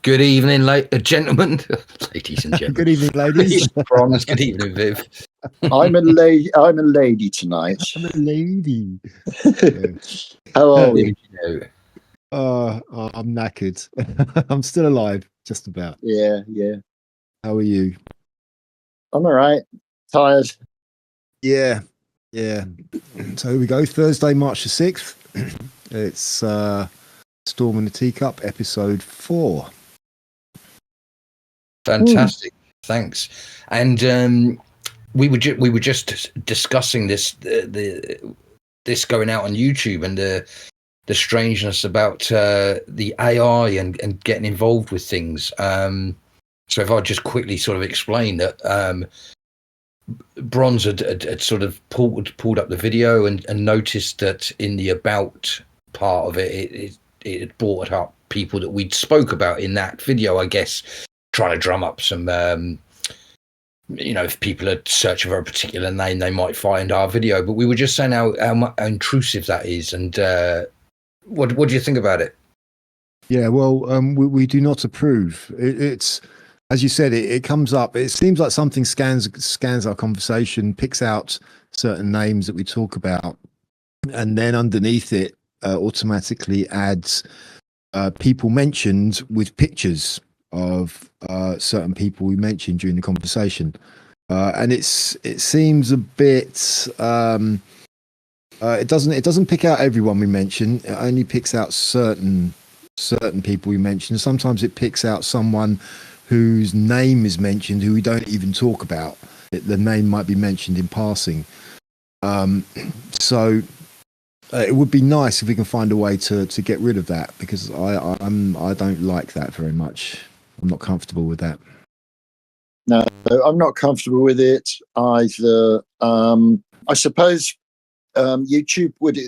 Good evening, gentlemen, ladies and gentlemen. Good evening, ladies. Bronze. Good evening, Viv. I'm a lady tonight. I'm a lady. How are we? I'm knackered. I'm still alive, just about. Yeah. How are you? I'm all right. Tired. Yeah. So here we go. Thursday, March the 6th. It's Storm in the Teacup, episode 4. Fantastic. Thanks. And we were just discussing this going out on YouTube and the strangeness about the AI and getting involved with things. So if I just quickly sort of explain that, Bronze had sort of pulled up the video and noticed that in the about part of it had brought up people that we'd spoke about in that video, I guess, trying to drum up some, if people are searching for a particular name, they might find our video. But we were just saying how intrusive that is. And what do you think about it? Yeah, well, we do not approve. It's, as you said, it comes up. It seems like something scans our conversation, picks out certain names that we talk about, and then underneath it automatically adds people mentioned with pictures of certain people we mentioned during the conversation, and it seems a bit. It doesn't pick out everyone we mention. It only picks out certain people we mention. Sometimes it picks out someone whose name is mentioned who we don't even talk about. The name might be mentioned in passing. So it would be nice if we can find a way to get rid of that, because I don't like that very much. I'm not comfortable with that. No, I'm not comfortable with it either. I suppose YouTube would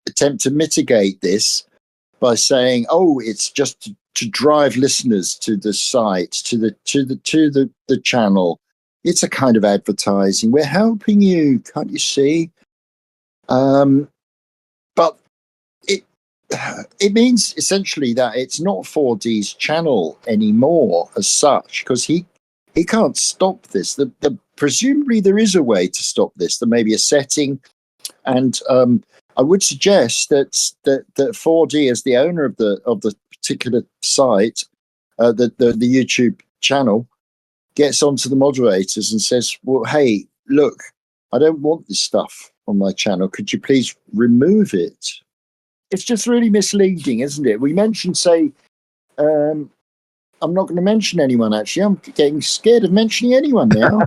attempt to mitigate this by saying, "Oh, it's just to drive listeners to the site, to the channel. It's a kind of advertising. We're helping you, can't you see?" But it means essentially that it's not 4D's channel anymore as such, because he can't stop this. Presumably there is a way to stop this. There may be a setting, and I would suggest that 4D, as the owner of the particular site, the YouTube channel, gets onto the moderators and says, "Well, hey, look, I don't want this stuff on my channel. Could you please remove it?" It's just really misleading, isn't it? We mentioned, say, I'm not going to mention anyone, actually. I'm getting scared of mentioning anyone now.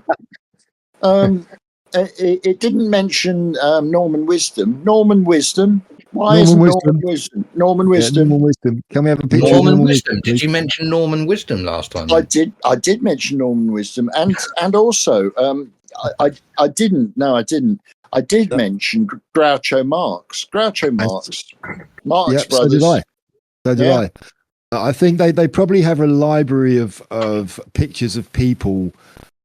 It didn't mention Norman Wisdom. Norman Wisdom. Why isn't Norman Wisdom? Norman Wisdom. Yeah, Norman Wisdom. Can we have a picture Norman of Norman Wisdom? Did you mention Norman Wisdom last time? I did mention Norman Wisdom, and also I didn't. No, I didn't. I did mention Groucho Marx. Marx Brothers. So did I. I think they probably have a library of pictures of people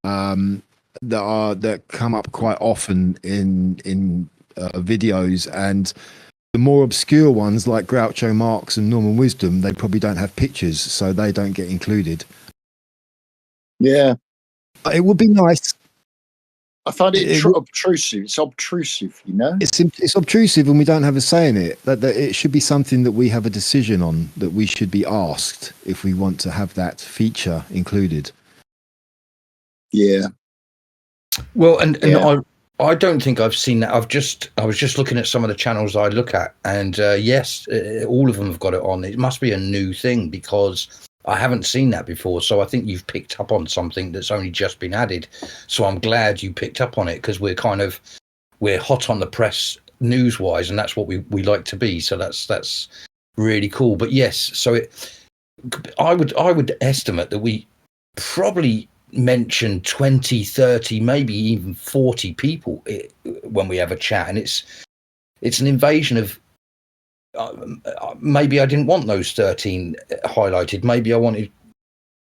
that come up quite often in videos, and the more obscure ones like Groucho Marx and Norman Wisdom, they probably don't have pictures, so they don't get included. Yeah, it would be nice. I find it obtrusive. It's obtrusive, you know. It's obtrusive, and we don't have a say in it. That it should be something that we have a decision on. That we should be asked if we want to have that feature included. Yeah. Well, and I don't think I've seen that. I was just looking at some of the channels I look at, and yes, all of them have got it on. It must be a new thing, because I haven't seen that before. So I think you've picked up on something that's only just been added. So I'm glad you picked up on it, because we're hot on the press news wise, and that's what we like to be. So that's really cool. But yes, so I would estimate that we probably mention 20, 30, maybe even 40 people when we have a chat, and it's an invasion of maybe I didn't want those 13 highlighted. Maybe I wanted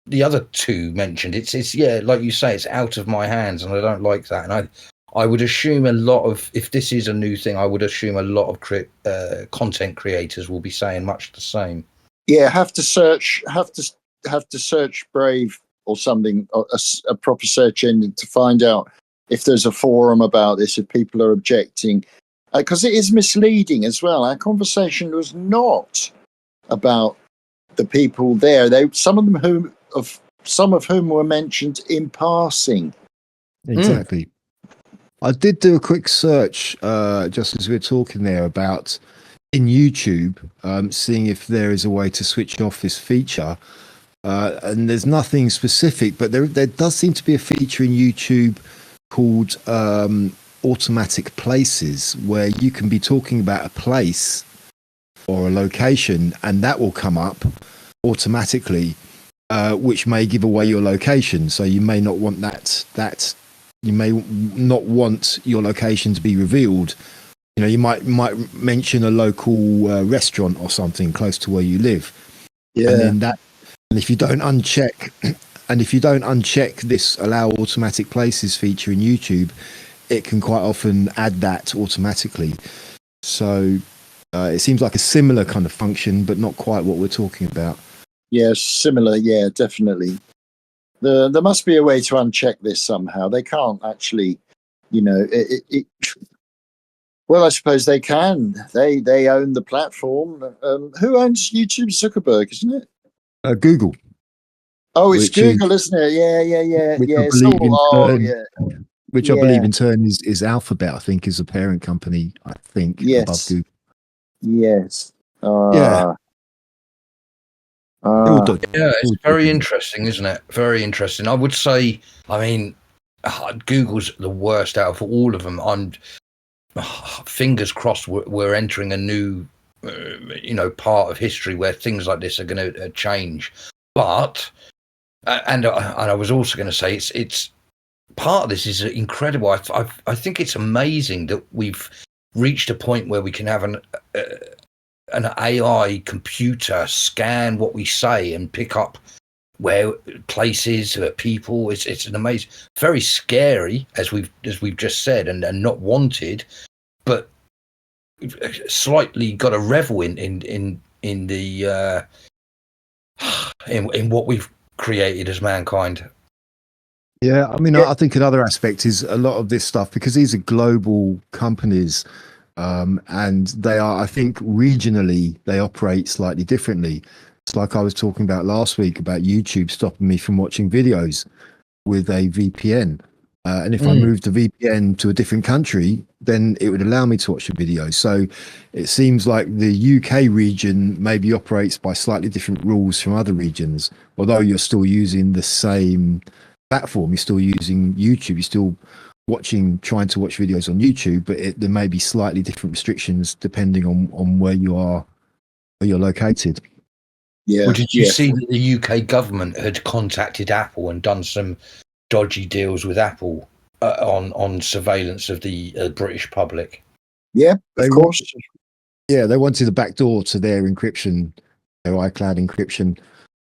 the other 2 mentioned. It's yeah, like you say, it's out of my hands, and I don't like that. And I would assume a lot of, if this is a new thing, I would assume a lot of content creators will be saying much the same. Yeah, have to search Brave or something, or a proper search engine to find out if there's a forum about this, if people are objecting, because it is misleading as well. Our conversation was not about the people there. Some of whom were mentioned in passing. Exactly. I did do a quick search just as we were talking there about in YouTube, seeing if there is a way to switch off this feature. And there's nothing specific, but there does seem to be a feature in YouTube called automatic places, where you can be talking about a place or a location and that will come up automatically, which may give away your location. So you may not want that you may not want your location to be revealed. You know, you might mention a local restaurant or something close to where you live. Yeah. And if you don't uncheck this allow automatic places feature in YouTube, it can quite often add that automatically. So it seems like a similar kind of function, but not quite what we're talking about. Yeah, similar. Yeah, definitely. There must be a way to uncheck this somehow. They can't actually, well, I suppose they can. They own the platform. Who owns YouTube? Zuckerberg, isn't it? Google. Oh, it's Google, isn't it? Yeah. Which I believe in turn is Alphabet. I think is a parent company. I think above Google. Yes. It's very interesting, isn't it? Very interesting. I would say, Google's the worst out of all of them. I'm fingers crossed we're entering a new, part of history where things like this are going to change. But, and I was also going to say, it's part of this is incredible. I think it's amazing that we've reached a point where we can have an AI computer scan what we say and pick up where places, people. It's an amazing, very scary, as we've just said, and not wanted, but slightly got a revel in the in what we've created as mankind. Yeah, I think another aspect is a lot of this stuff, because these are global companies. And they are, I think, regionally, they operate slightly differently. It's like I was talking about last week about YouTube stopping me from watching videos with a VPN. And if I moved the VPN to a different country, then it would allow me to watch the video. So it seems like the UK region maybe operates by slightly different rules from other regions, although you're still using the same platform. You're still using YouTube. You're still trying to watch videos on YouTube, but there may be slightly different restrictions depending on where you're located. Yeah. Well, did you see that the UK government had contacted Apple and done some dodgy deals with Apple on surveillance of the British public? Yeah, of course. Yeah, they wanted a backdoor to their encryption, their iCloud encryption,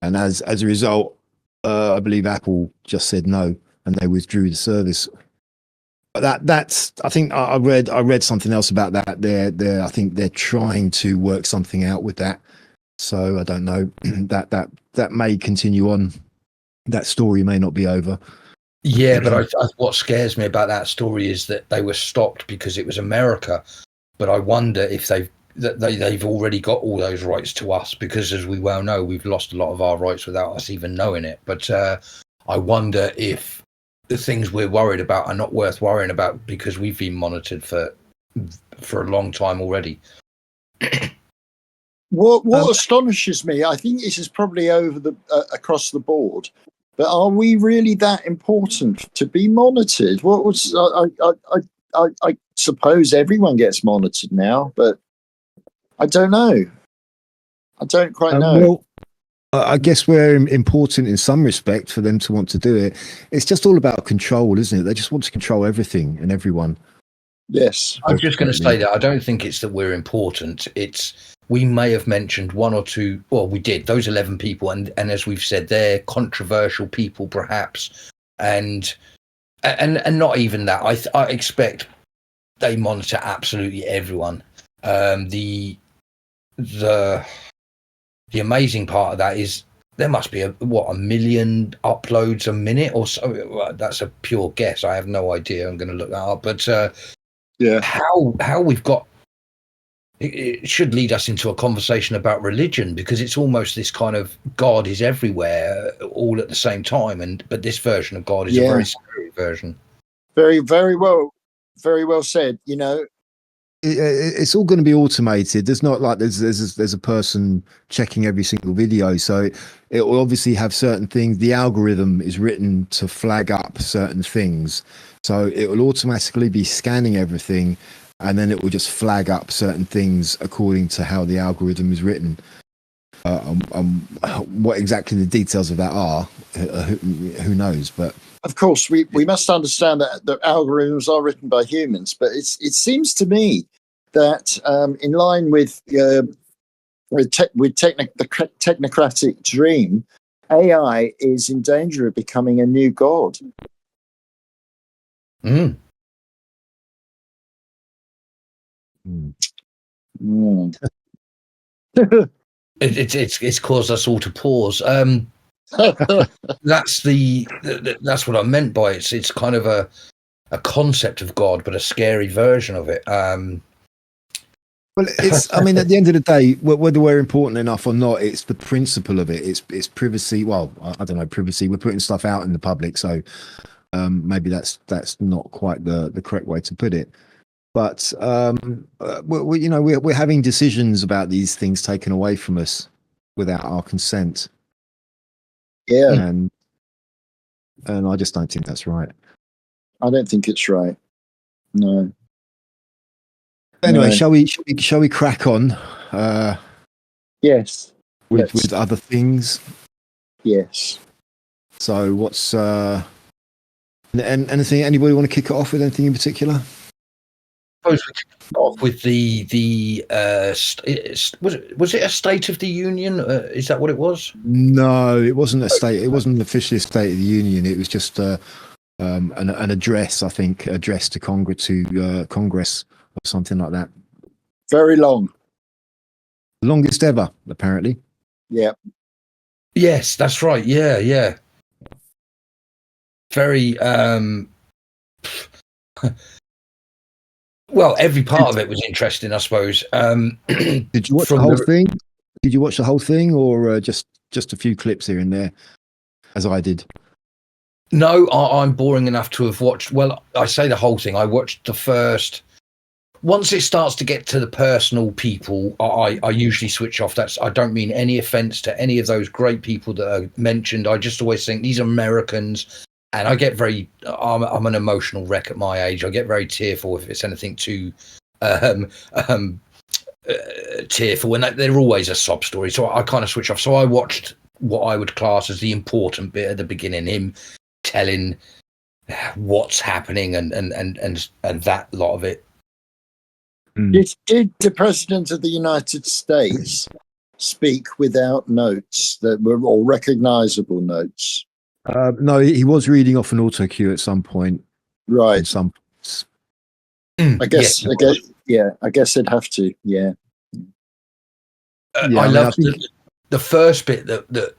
and as a result, I believe Apple just said no and they withdrew the service. That's I think I read something else about that. I think they're trying to work something out with that. So I don't know, that may continue on. That story may not be over. Yeah, but what scares me about that story is that they were stopped because it was America. But I wonder if they've already got all those rights to us, because as we well know, we've lost a lot of our rights without us even knowing it. But I wonder if the things we're worried about are not worth worrying about because we've been monitored for a long time already. What astonishes me, I think this is probably over across the board, but are we really that important to be monitored? I suppose everyone gets monitored now, but I don't know. I don't quite know. Well, I guess we're important in some respect for them to want to do it. It's just all about control, isn't it? They just want to control everything and everyone. Yes. I was just going to say that I don't think it's that we're important. We may have mentioned one or two. Well, we did, those 11 people. And as we've said, they're controversial people, perhaps. And not even that. I expect they monitor absolutely everyone. The the amazing part of that is there must be a million uploads a minute or so. Well, that's a pure guess. I have no idea. I'm going to look that up. But how we've got it should lead us into a conversation about religion, because it's almost this kind of God is everywhere all at the same time. But this version of God is a very scary version. Very, very well said. You know, it's all going to be automated. There's not like there's a person checking every single video, so it will obviously have certain things. The algorithm is written to flag up certain things, so it will automatically be scanning everything, and then it will just flag up certain things according to how the algorithm is written. What exactly the details of that are, who knows? But of course, we must understand that the algorithms are written by humans. But it seems to me that in line with the technocratic dream, AI is in danger of becoming a new god. Mm. It's caused us all to pause. That's what I meant by it. It's kind of a concept of God, but a scary version of it. Well, I mean, at the end of the day, whether we're important enough or not, it's the principle of it. It's privacy. Well, I don't know, privacy. We're putting stuff out in the public, so maybe that's not quite the correct way to put it. But we're having decisions about these things taken away from us without our consent. Yeah, and I just don't think that's right. I don't think it's right. No. Anyway, shall we crack on? Yes. With other things. Yes. So what's anything? Anybody want to kick it off with anything in particular? I suppose we kick off with the was it a State of the Union? Is that what it was? No, it wasn't a state. It wasn't officially a State of the Union. It was just an address, I think, addressed to Congress or something like that. Very long. Longest ever, apparently. Yeah. Yes, that's right. Yeah. Very well, every part of it was interesting, I suppose. Did you watch the whole thing? Did you watch the whole thing, or just a few clips here and there, as I did? No, I'm boring enough to have watched. Well, I say the whole thing. I watched the first. Once it starts to get to the personal people, I usually switch off. I don't mean any offence to any of those great people that are mentioned. I just always think these are Americans. And I get I'm an emotional wreck at my age. I get very tearful if it's anything too tearful. And they're always a sob story. So I kind of switch off. So I watched what I would class as the important bit at the beginning, him telling what's happening and that lot of it. Did the President of the United States speak without notes that were all recognizable notes? No, he was reading off an auto cue at some point. Right. I guess they'd have to. Yeah. I loved the first bit that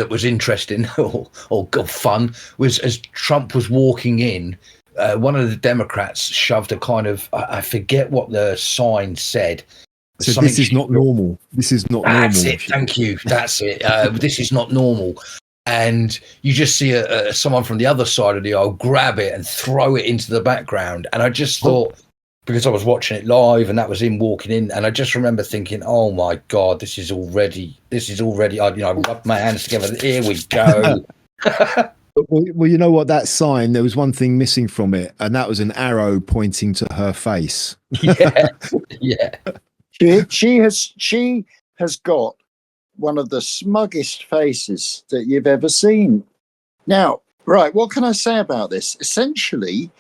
was interesting or fun was as Trump was walking in. One of the Democrats shoved a kind of I forget what the sign said. So this is not normal. This is not normal. That's it. Thank you. That's it. This is not normal. And you just see someone from the other side of the aisle grab it and throw it into the background. And I just thought, because I was watching it live and that was him walking in, and I just remember thinking, oh my God, this is already, I rubbed my hands together. Here we go. Well, you know what, that sign, there was one thing missing from it, and that was an arrow pointing to her face. Yeah. She has got one of the smuggest faces that you've ever seen. Now, right, what can I say about this? Essentially,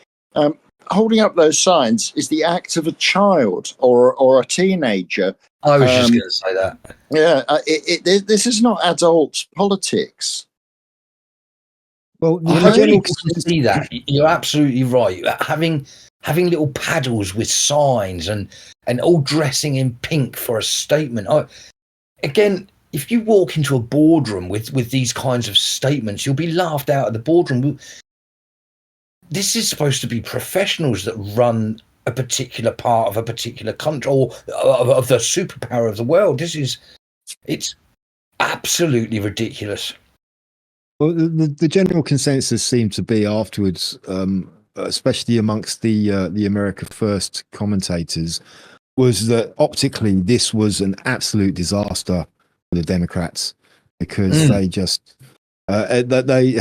holding up those signs is the act of a child or a teenager. I was just going to say that. Yeah, this is not adult politics. Well, I really can see that. You're absolutely right. Having little paddles with signs and all dressing in pink for a statement. Again, if you walk into a boardroom with these kinds of statements, you'll be laughed out of the boardroom. This is supposed to be professionals that run a particular part of a particular country or of the superpower of the world. It's absolutely ridiculous. Well, the general consensus seemed to be afterwards, especially amongst the America First commentators, was that optically this was an absolute disaster for the Democrats, because they just they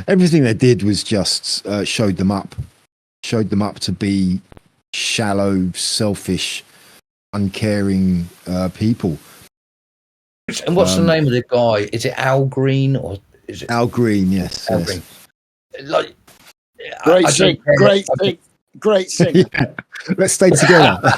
everything they did was just showed them up to be shallow, selfish, uncaring people. And what's the name of the guy? Is it Al Green or is it Al Green? Yes, Al yes. Green. Like, great singer. Yeah. Let's stay together.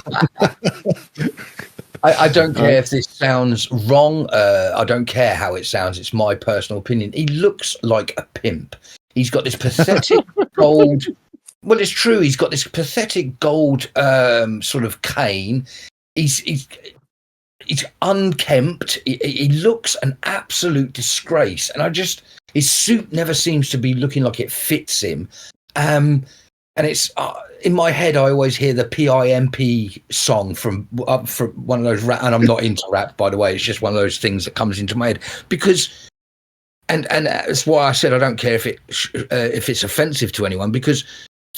I don't care if this sounds wrong. I don't care how it sounds. It's my personal opinion. He looks like a pimp. He's got this pathetic gold. Well, it's true. He's got this pathetic gold sort of cane. He's unkempt. He looks an absolute disgrace. And his suit never seems to be looking like it fits him. And it's in my head, I always hear the PIMP song from one of those rap, and I'm not into rap, by the way. It's just one of those things that comes into my head because, and that's why I said I don't care if it's offensive to anyone, because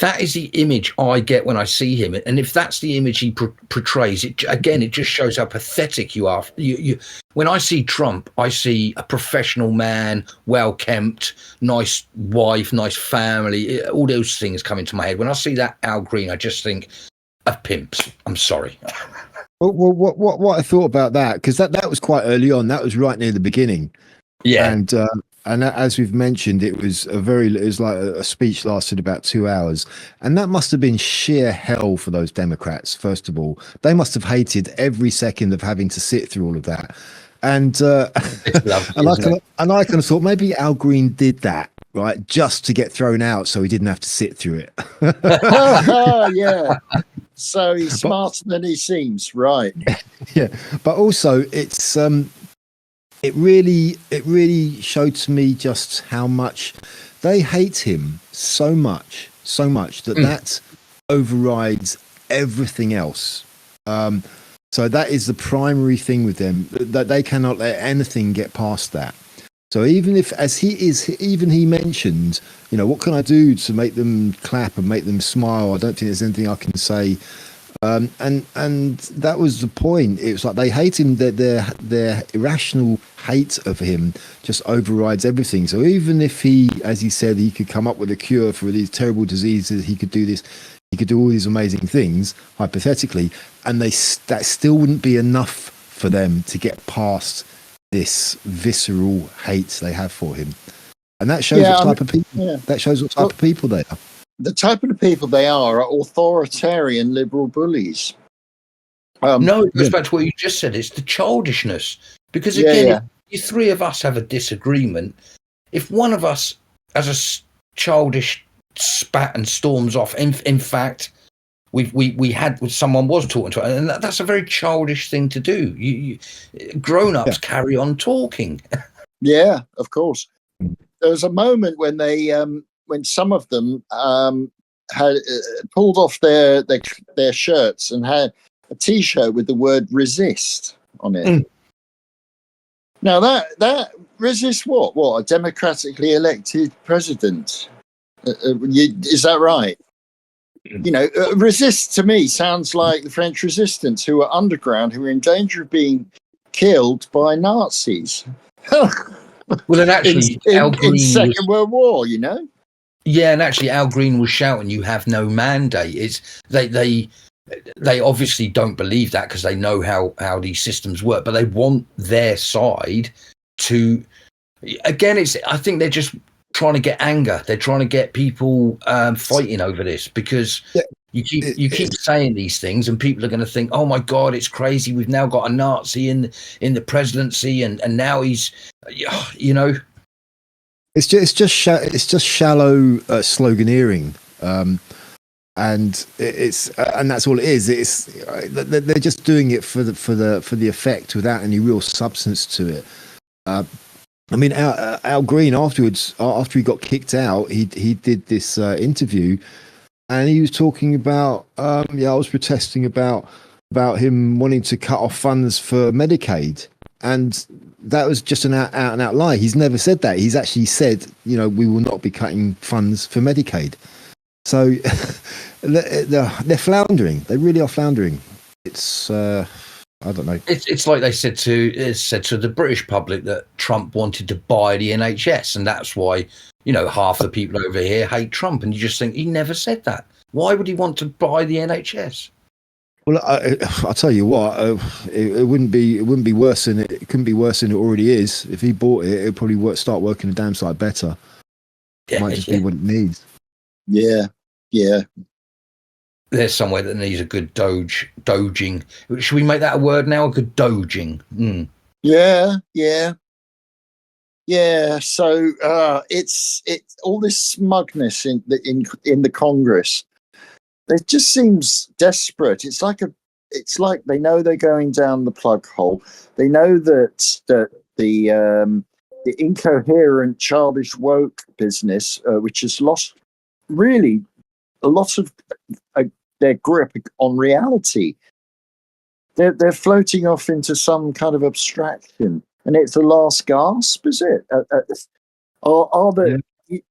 that is the image I get when I see him. And if that's the image he portrays, it just shows how pathetic you are. When I see Trump, I see a professional man, well-kempt, nice wife, nice family, all those things come into my head. When I see that Al Green, I just think of pimps. I'm sorry. Well, what I thought about that, because that was quite early on. That was right near the beginning. Yeah. And as we've mentioned, it was like a speech lasted about 2 hours. And that must have been sheer hell for those Democrats, first of all. They must have hated every second of having to sit through all of that. And lovely, and I kind of thought maybe Al Green did that, right, just to get thrown out so he didn't have to sit through it. Yeah. So he's smarter than he seems, right? Yeah. But also it's it really showed to me just how much they hate him so much that overrides everything else. So that is the primary thing with them, that they cannot let anything get past that. So even if, as he mentioned, what can I do to make them clap and make them smile? I don't think there's anything I can say. And that was the point. It was like they hate him, that their irrational hate of him just overrides everything. So even if he, as he said, he could come up with a cure for these terrible diseases, he could do this, he could do all these amazing things, hypothetically, and that still wouldn't be enough for them to get past this visceral hate they have for him. And that shows what type of people. Yeah. That shows what type of people they are. The type of people they are authoritarian liberal bullies. No, it goes back to what you just said. It's the childishness. Because again, if three of us have a disagreement, if one of us has a childish spat and storms off, in fact, we had someone was talking to us, and that's a very childish thing to do. You grown-ups carry on talking. Yeah, of course. There was a moment when they when some of them had pulled off their shirts and had a T-shirt with the word "resist" on it. Now that resist what? What, a democratically elected president? Is that right? Resist to me sounds like the French resistance, who are underground, who are in danger of being killed by Nazis. Well, and actually, in Second World War, Yeah, and actually, Al Green was shouting, "You have no mandate." It's they obviously don't believe that, because they know how these systems work, but they want their side to. Again, I think they're just trying to get anger. They're trying to get people fighting over this, because you keep saying these things, and people are going to think, "Oh my God, it's crazy! We've now got a Nazi in the presidency, and now he's, It's just shallow sloganeering. and and that's all it is. It's they're just doing it for the effect without any real substance to it. I mean, Al Green afterwards, after he got kicked out, he did this interview, and he was talking about I was protesting about him wanting to cut off funds for Medicaid, and that was just an out and out lie. He's never said that. He's actually said, we will not be cutting funds for Medicaid. So they're floundering. They really are floundering. It's I don't know. It's like they said to the British public that Trump wanted to buy the NHS, and that's why half the people over here hate Trump. And you just think he never said that. Why would he want to buy the NHS? Well, I'll tell you what. It wouldn't be worse than it couldn't be worse than it already is. If he bought it, it'd probably start working a damn sight better. It might just be what it needs. Yeah. There's somewhere that needs a good doging. Should we make that a word now? A good doging. Mm. Yeah. So it's all this smugness in the Congress. It just seems desperate. It's like they know they're going down the plug hole. They know that the incoherent, childish woke business, which has lost really a lot of their grip on reality. They're floating off into some kind of abstraction, and it's the last gasp, is it? Are they?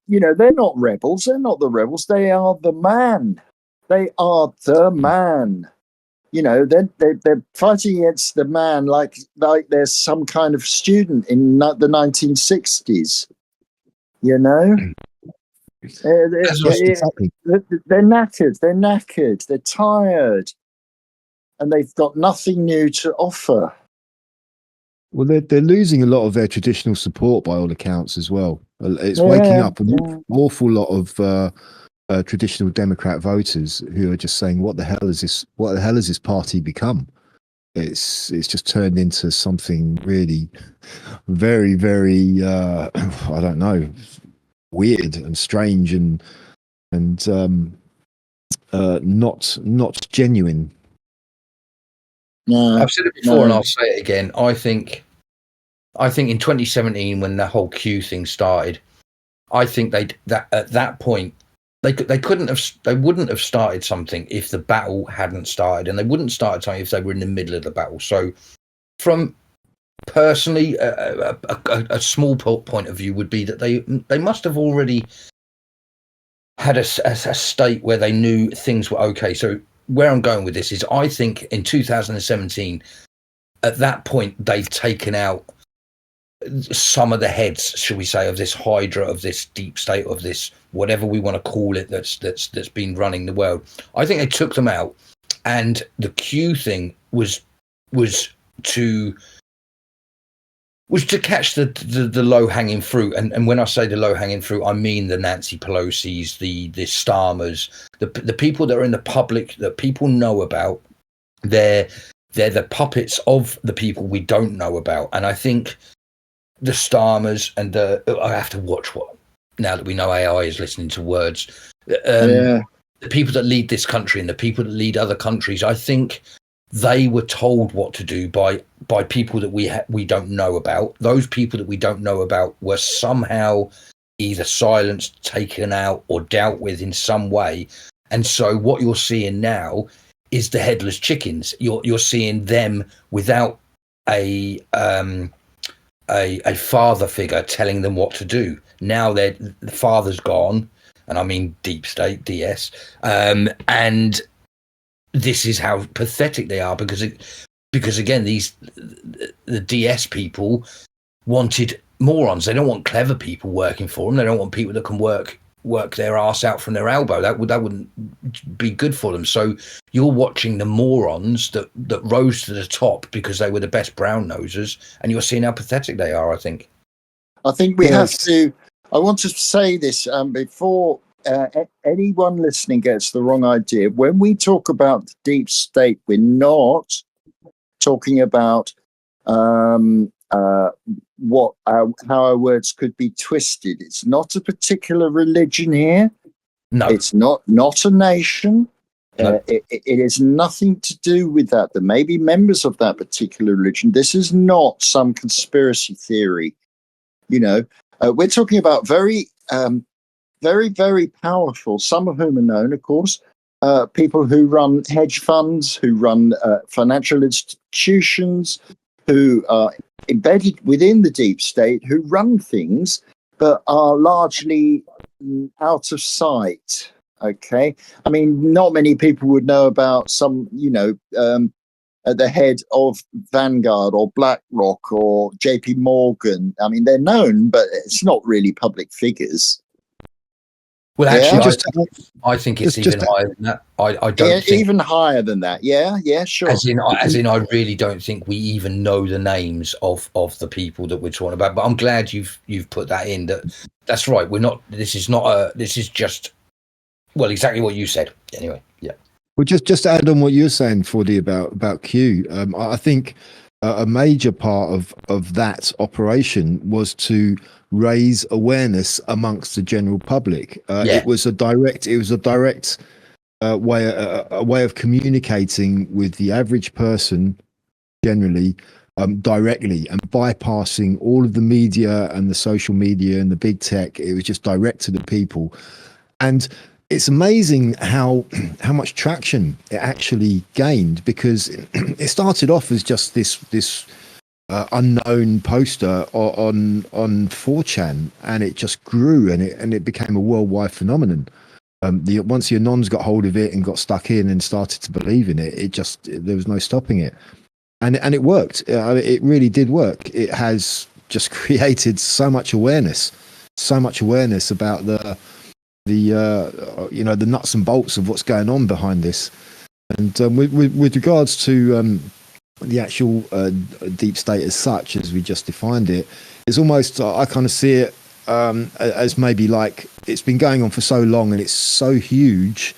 Yeah. They're not rebels. They're not the rebels. They are the man. They are the man. They're fighting against the man like there's some kind of student in the 1960s. They're knackered. They're tired, and they've got nothing new to offer. Well, they're losing a lot of their traditional support by all accounts as well. It's waking up an awful lot of traditional Democrat voters who are just saying, "What the hell is this? What the hell has this party become?" It's just turned into something really very, very I don't know, weird and strange and not genuine. No, I've said it before, and I'll say it again. I think in 2017, when the whole Q thing started, I think at that point they wouldn't have started something if the battle hadn't started, and they wouldn't start something if they were in the middle of the battle. So, from personally, a small point of view would be that they must have already had a state where they knew things were okay. So where I'm going with this is, I think in 2017, at that point, they'd taken out some of the heads, shall we say, of this Hydra, of this deep state, of this whatever we want to call it, that's been running the world. I think they took them out, and the Q thing was to catch the low hanging fruit, and when I say the low hanging fruit, I mean the Nancy Pelosi's, the Starmers, the people that are in the public that people know about. They're the puppets of the people we don't know about, and I think the Starmers and I have to watch what now that we know AI is listening to words. The people that lead this country and the people that lead other countries, I think they were told what to do by people that we don't know about. Those people that we don't know about were somehow either silenced, taken out, or dealt with in some way. And so what you're seeing now is the headless chickens. You're seeing them without a father figure telling them what to do. Now the father's gone, and I mean deep state, DS, and this is how pathetic they are, because again, the DS people wanted morons. They don't want clever people working for them. They don't want people that can work their ass out from their elbow. That wouldn't be good for them. So you're watching the morons that rose to the top because they were the best brown nosers, and you're seeing how pathetic they are. I think we have to. I want to say this before anyone listening gets the wrong idea. When we talk about the deep state, we're not talking about how our words could be twisted. It's not a particular religion here. No, It's not a nation. no. It has nothing to do with that. There may be members of that particular religion. This is not some conspiracy theory. We're talking about very, very powerful, some of whom are known, of course, people who run hedge funds, who run financial institutions, who are embedded within the deep state, who run things, but are largely out of sight. Okay. I mean, not many people would know about some, at the head of Vanguard or BlackRock or JP Morgan. I mean, they're known, but it's not really public figures. Well, actually, Yeah. I think it's even higher than that. I don't think even higher than that. Yeah, sure. As in, I really don't think we even know the names of the people that we're talking about. But I'm glad you've put that in. That's right. We're not. This is not a. This is just. Well, exactly what you said. Anyway, yeah. Well, just to add on what you're saying, Fordy, about Q, I think a major part of that operation was to raise awareness amongst the general public. It was a direct way of communicating with the average person generally, directly, and bypassing all of the media and the social media and the big tech. It was just direct to the people, and it's amazing how much traction it actually gained, because it started off as just this unknown poster on 4chan, and it just grew, and it became a worldwide phenomenon. Once the Anons got hold of it and got stuck in and started to believe in it, there was no stopping it, and it worked. It really did work. It has just created so much awareness about the nuts and bolts of what's going on behind this. And with regards to the actual deep state as such, as we just defined it, it's almost, I kind of see it as maybe like it's been going on for so long and it's so huge,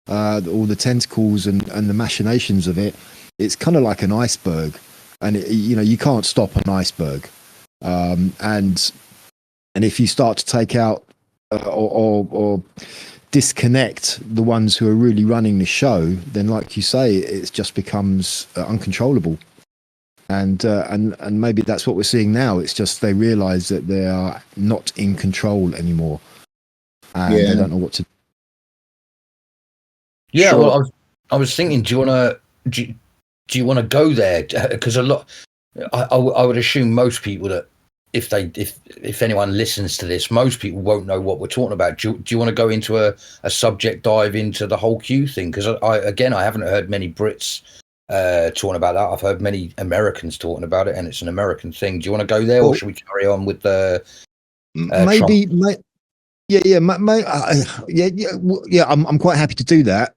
all the tentacles and the machinations of it. It's kind of like an iceberg, and you can't stop an iceberg, and if you start to take out or disconnect the ones who are really running the show, then, like you say, it just becomes uncontrollable. And maybe that's what we're seeing now. It's just they realise that they are not in control anymore, and they don't know what to do. Yeah, sure. Well, I was thinking, do you want to go there? Because I would assume most people that if anyone listens to this, most people won't know what we're talking about. Do you want to go into a subject dive into the whole Q thing? Because I haven't heard many Brits talking about that. I've heard many Americans talking about it, and it's an American thing. Do you want to go there, or should we carry on with the maybe? I'm quite happy to do that.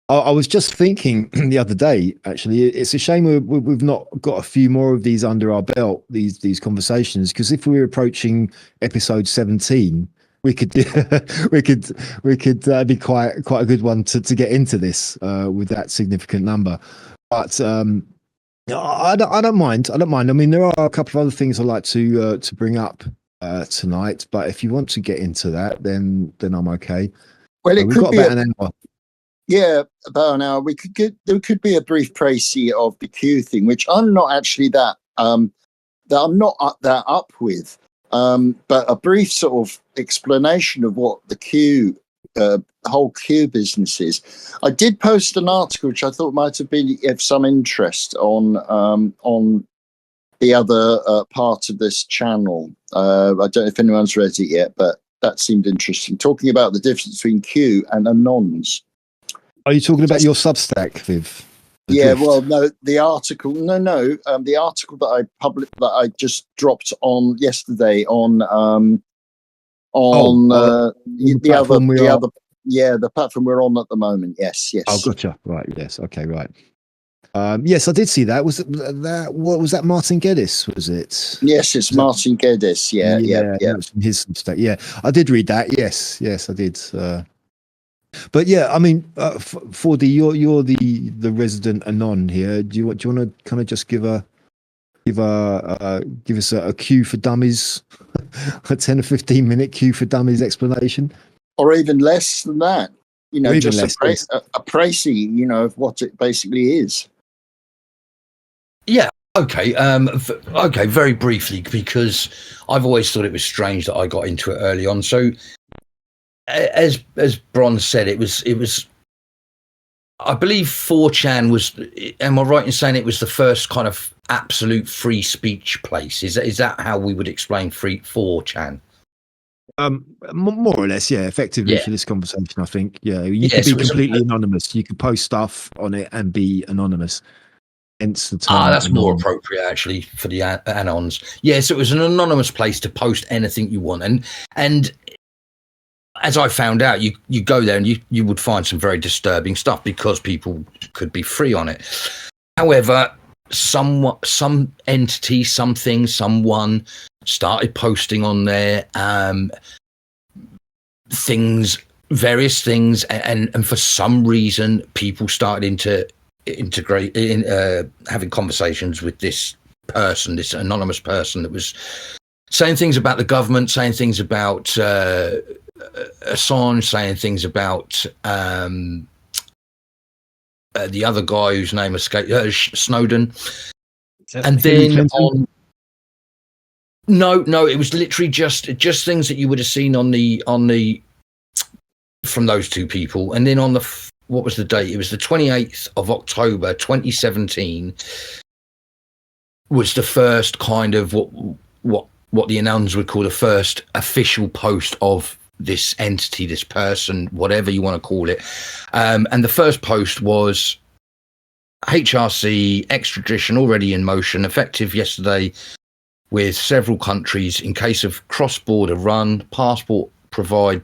I was just thinking the other day, actually, it's a shame we've not got a few more of these under our belt, these conversations, because if we were approaching episode 17, we could be quite a good one to get into this with that significant number. But I don't mind. I mean, there are a couple of other things I'd like to bring up tonight, but if you want to get into that, then I'm okay. Well, it we've could got be about an hour. Yeah, about an hour. There could be a brief précis of the Q thing, which I'm not actually that I'm not that up with. But a brief sort of explanation of what the Q whole Q business is. I did post an article which I thought might have been of some interest on the other part of this channel. I don't know if anyone's read it yet, but that seemed interesting. Talking about the difference between Q and Anons. Are you talking about your Substack, Viv? Yeah, well, no, the article, the article that I just dropped on yesterday on the platform we're on at the moment. Yes. Oh, gotcha. Right. Yes. Okay. Right. Yes, I did see that. Was that what was that? Martin Geddes, was it? Yes, it's Martin Geddes. Yeah. From his Substack. Yeah, I did read that. Yes, I did. But yeah, I mean, Fordy, you're the resident Anon here. Do you want to kind of just give us a Q for Dummies, a 10 or 15 minute Q for Dummies explanation? or even less than that. You know, even just less, yes. a précis, you know, of what it basically is. Yeah. Okay. Okay. Very briefly, because I've always thought it was strange that I got into it early on. So, as Bron said, it was. I believe 4chan was. Am I right in saying it was the first kind of absolute free speech place? Is that how we would explain 4chan? More or less, yeah. Effectively, Yeah. for this conversation, I think, yeah, you Yeah, could be so it was completely anonymous. You could post stuff on it and be anonymous. Hence the term. That's more anon. appropriate actually for the anons. Yeah, so it was an anonymous place to post anything you want, and as I found out, you go there and you would find some very disturbing stuff because people could be free on it. However, some entity, something, someone started posting on there things, various things, and for some reason, people started to integrate in having conversations with this person, this anonymous person that was saying things about the government, saying things about Assange, saying things about the other guy whose name escaped, Snowden. And then on no, it was literally just things that you would have seen on the from those two people. And then on the what was the date? It was the 28th of October 2017 was the first kind of what the announcers would call the first official post of this entity, this person, whatever you want to call it. And the first post was HRC extradition already in motion, effective yesterday with several countries in case of cross-border run, passport provided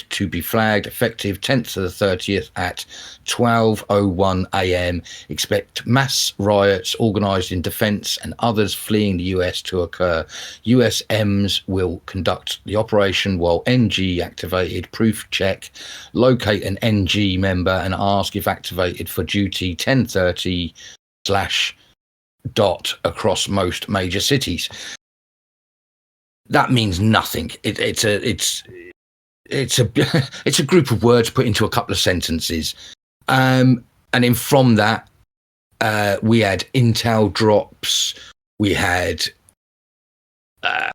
to be flagged, effective 10th to the 30th at 12:01 a.m. Expect mass riots organised in defence and others fleeing the US to occur. USMs will conduct the operation while NG activated. Proof check. Locate an NG member and ask if activated for duty 10:30 / across most major cities. That means nothing. It's a group of words put into a couple of sentences, and then from that we had intel drops, we had a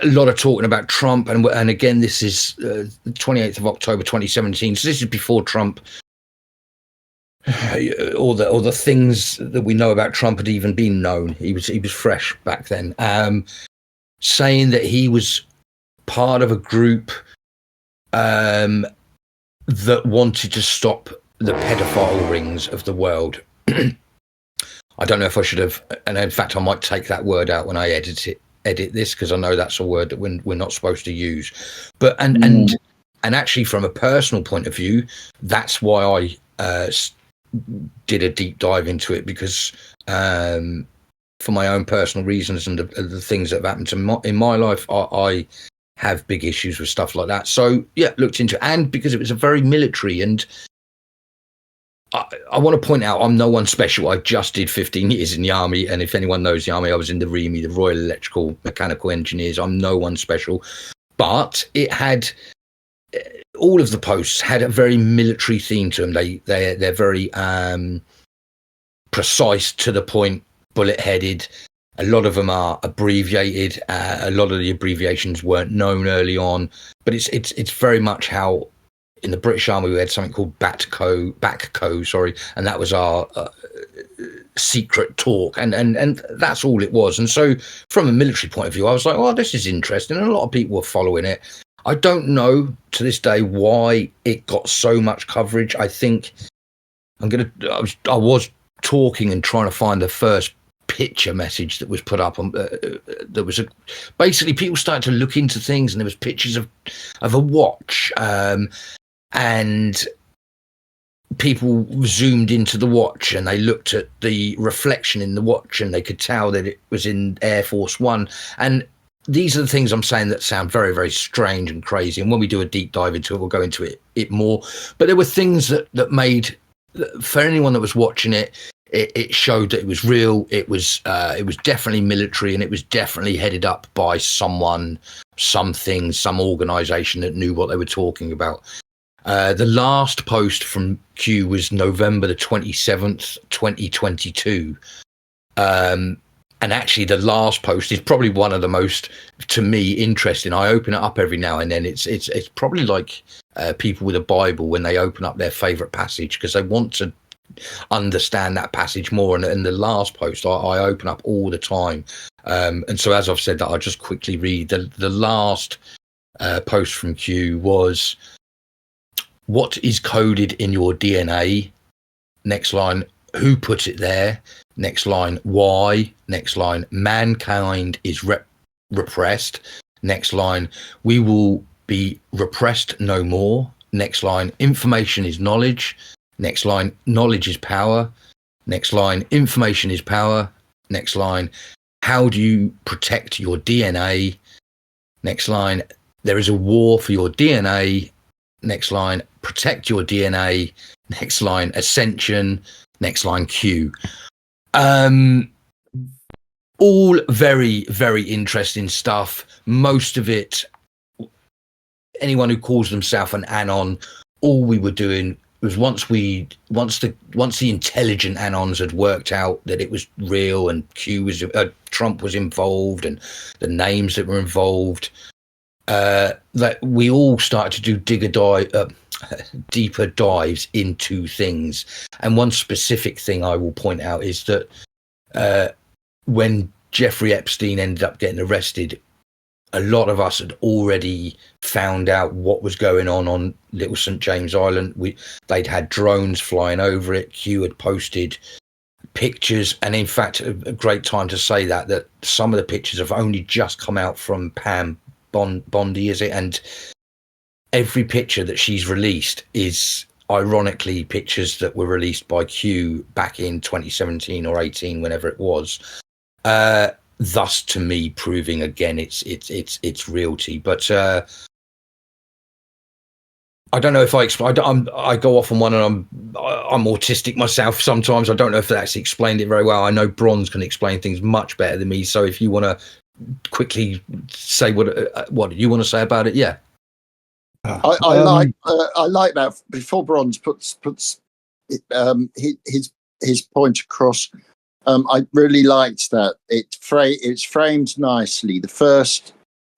lot of talking about Trump, and again this is the 28th of October 2017, so this is before Trump. All the things that we know about Trump had even been known. He was fresh back then, saying that he was part of a group that wanted to stop the pedophile rings of the world. I don't know if I should have, and in fact I might take that word out when I edit this, because I know that's a word that we're not supposed to use. But and actually from a personal point of view, that's why I did a deep dive into it, because for my own personal reasons and the things that have happened in my life, I have big issues with stuff like that. So yeah, looked into it, and because it was a very military, and I want to point out I'm no one special. I just did 15 years in the army, and if anyone knows the army, I was in the REME, the Royal Electrical Mechanical Engineers. I'm no one special, but it had all of the posts had a very military theme to them. They're very precise, to the point, bullet-headed. A lot of them are abbreviated. A lot of the abbreviations weren't known early on, but it's very much how in the British Army we had something called BATCO, and that was our secret talk, and that's all it was. And so from a military point of view, I was like, oh, this is interesting, and a lot of people were following it. I don't know to this day why it got so much coverage. I think I was talking and trying to find the first picture message that was put up on there was basically people started to look into things, and there was pictures of a watch, and people zoomed into the watch and they looked at the reflection in the watch, and they could tell that it was in Air Force One. And these are the things I'm saying that sound very, very strange and crazy. And when we do a deep dive into it, we'll go into it more. But there were things that made, for anyone that was watching it, it showed that it was real. It was definitely military, and it was definitely headed up by someone, something, some organisation that knew what they were talking about. The last post from Q was November the 27th, 2022. And actually, the last post is probably one of the most, to me, interesting. I open it up every now and then. It's probably like people with a Bible when they open up their favourite passage, because they want to understand that passage more. And the last post I open up all the time. And so, as I've said, that I'll just quickly read. The last post from Q was, "What is coded in your DNA?" Next line, "Who put it there?" Next line, "Why?" Next line, "Mankind is repressed." Next line, "We will be repressed no more." Next line, "Information is knowledge." Next line, "Knowledge is power." Next line, "Information is power." Next line, "How do you protect your DNA?" Next line, "There is a war for your DNA." Next line, "Protect your DNA." Next line, "Ascension." Next line, "Q." All very, very interesting stuff. Most of it, anyone who calls themselves an anon, all we were doing was once the intelligent anons had worked out that it was real and Trump was involved and the names that were involved, that we all started to do deeper dives into things. And one specific thing I will point out is that when Jeffrey Epstein ended up getting arrested, a lot of us had already found out what was going on Little St. James Island. They'd had drones flying over it. Q had posted pictures, and in fact, a great time to say that some of the pictures have only just come out from Pam Bondi, is it? And every picture that she's released is ironically pictures that were released by Q back in 2017 or 18, whenever it was. Thus, to me, proving again it's realty. But I don't know if I go off on one, and I'm autistic myself sometimes. I don't know if that's explained it very well. I know Bronze can explain things much better than me. So if you want to quickly say what you want to say about it, yeah. I like that. Before Bronze puts his point across, I really liked that it's framed nicely. The first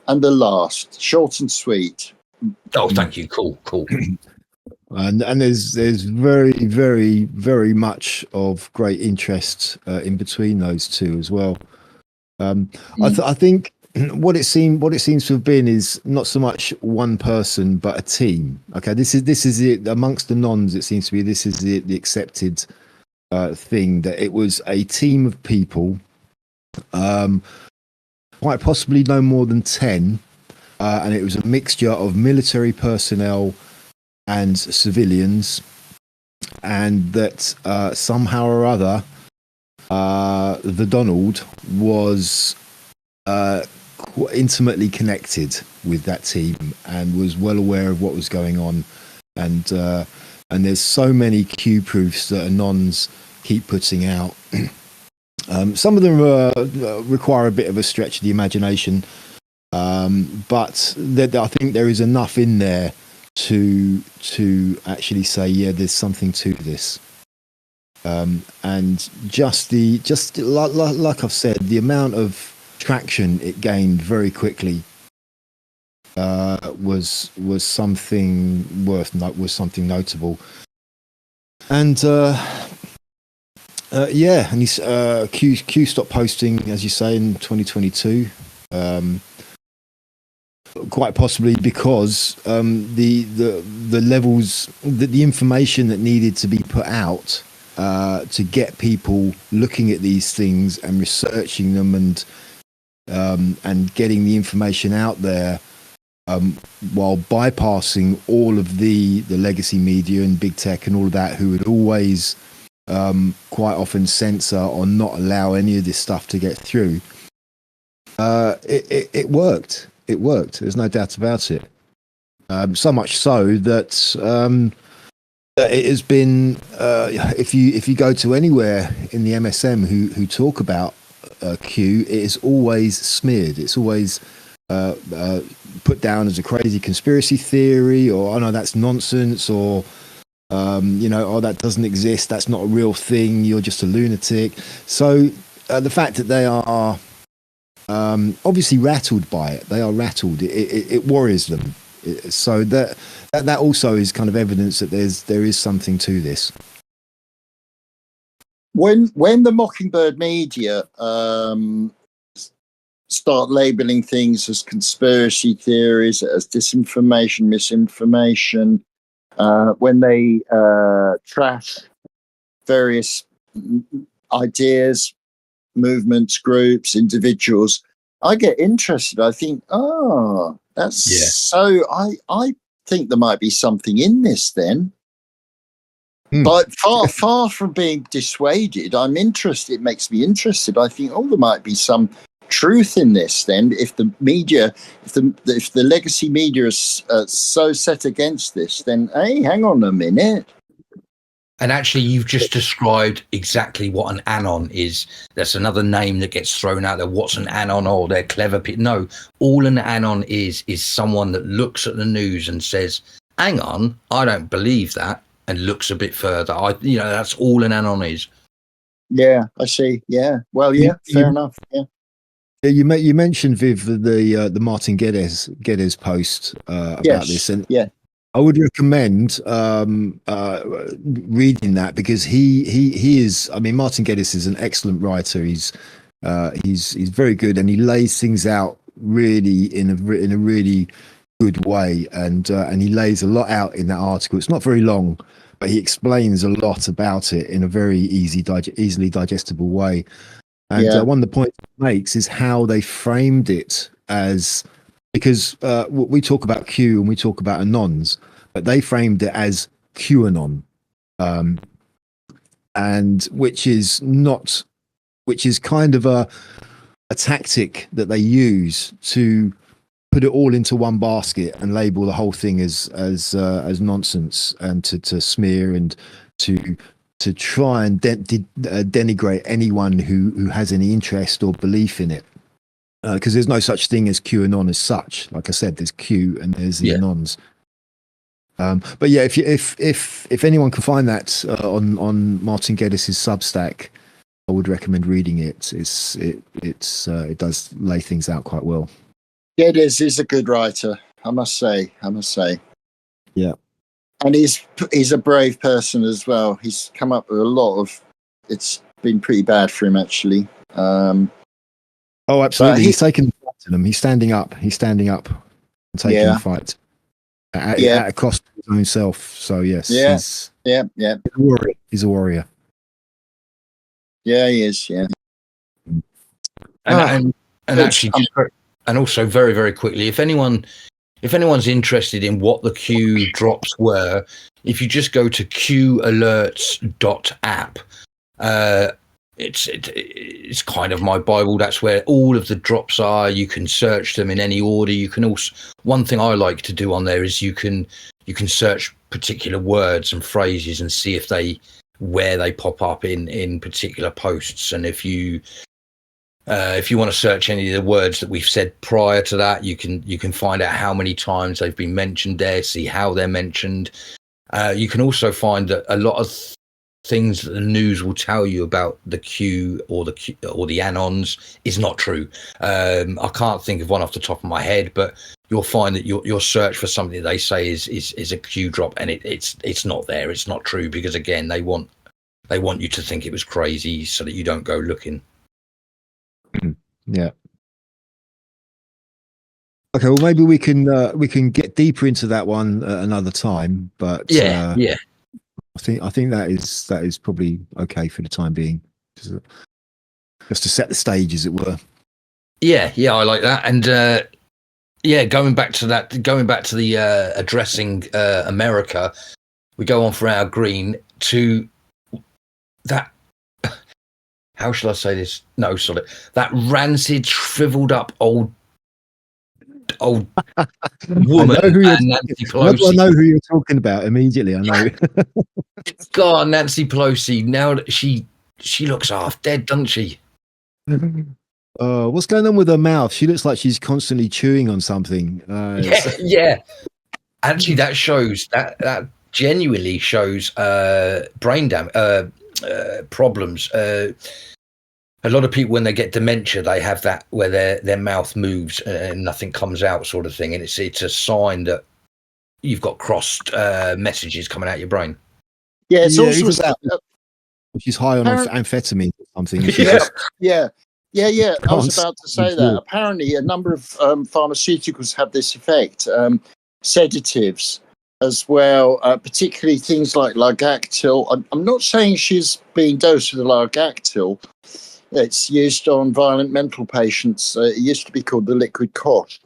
and the last, short and sweet. Oh, thank you. Cool. And there's very, very, very much of great interest in between those two as well. I think what it seems to have been is not so much one person but a team. Okay, this is it amongst the nons. It seems to be this is the accepted thing, that it was a team of people, quite possibly no more than 10, and it was a mixture of military personnel and civilians, and that somehow or other the Donald was intimately connected with that team and was well aware of what was going on, and there's so many Q proofs that Anons keep putting out. Some of them require a bit of a stretch of the imagination, but I think there is enough in there to actually say, yeah, there's something to this. And just like I've said, the amount of traction it gained very quickly was something something notable. And and he's Q stopped posting, as you say, in 2022. Quite possibly because the levels, the information that needed to be put out to get people looking at these things and researching them and getting the information out there, while bypassing all of the legacy media and big tech and all of that, who would always quite often censor or not allow any of this stuff to get through. It worked. It worked. There's no doubt about it. So much so that it has been if you go to anywhere in the MSM who talk about Q, it is always smeared. It's always put down as a crazy conspiracy theory, or oh no, that's nonsense, or oh, that doesn't exist. That's not a real thing. You're just a lunatic. So the fact that they are obviously rattled by it, they are rattled. It worries them. So that also is kind of evidence that there is something to this. When the Mockingbird media start labeling things as conspiracy theories, as disinformation, misinformation, when they trash various ideas, movements, groups, individuals, I get interested. I think, so I think there might be something in this then. But far from being dissuaded, I'm interested. It makes me interested. I think, there might be some truth in this then. If the media, if the legacy media is so set against this, then hey, hang on a minute. And actually, you've just described exactly what an anon is. That's another name that gets thrown out there. What's an anon? Oh, they're clever people. No, all an anon is someone that looks at the news and says, hang on, I don't believe that, and looks a bit further. That's all an anon is. Yeah, I see. Yeah. Well, yeah, fair enough. Yeah. You mentioned, Viv, the Martin Geddes post about this, and I would recommend reading that, because he is. I mean, Martin Geddes is an excellent writer. He's very good, and he lays things out really in a really good way, and he lays a lot out in that article. It's not very long, but he explains a lot about it in a very easily digestible way. And one of the points he makes is how they framed it as, because we talk about Q and we talk about anons, but they framed it as QAnon, and which is kind of a tactic that they use to put it all into one basket and label the whole thing as nonsense, and to smear and to try and denigrate anyone who has any interest or belief in it, because there's no such thing as QAnon as such. Like I said, there's Q and there's the anons. But yeah, if anyone can find that on Martin Geddes's Substack, I would recommend reading it. It does lay things out quite well. Geddes is a good writer, I must say. Yeah. And he's a brave person as well. He's come up with a lot of. It's been pretty bad for him, actually. Oh, absolutely. He's taken the fight to them. He's standing up. He's standing up and taking the fight at a cost of his own self. So yes, he's a warrior. He's a warrior. Yeah, he is. Yeah. And actually, and also very, very quickly, if anyone's interested in what the Q drops were, if you just go to qalerts.app, it's kind of my Bible. That's where all of the drops are. You can search them in any order. You can also, one thing I like to do on there is you can search particular words and phrases and see where they pop up in particular posts. And if you want to search any of the words that we've said prior to that, you can find out how many times they've been mentioned there, see how they're mentioned. You can also find that a lot of things that the news will tell you about the Q or the anons is not true. I can't think of one off the top of my head, but you'll find that your search for something that they say is a Q drop, and it's not there. It's not true, because again, they want you to think it was crazy so that you don't go looking. Yeah. Okay. Well, maybe we can get deeper into that one another time. But I think that is probably okay for the time being, just to set the stage, as it were. Yeah, I like that. And going back to the addressing America, we go on for our green to that. How shall I say this? No, sorry. That rancid, shriveled up old old woman and Nancy Pelosi. I know who you're talking about immediately. I know. God, Nancy Pelosi. Now that she looks half dead, doesn't she? What's going on with her mouth? She looks like she's constantly chewing on something. Yeah. Actually, that genuinely shows brain problems. A lot of people, when they get dementia, they have that where their mouth moves and nothing comes out, sort of thing, and it's a sign that you've got crossed messages coming out your brain. Yeah, it's also about. She's high on amphetamine or something. Yeah. I was about to say that. Apparently, a number of pharmaceuticals have this effect. Sedatives as well, particularly things like Largactil. I'm not saying she's being dosed with Largactil. It's used on violent mental patients. It used to be called the liquid cot.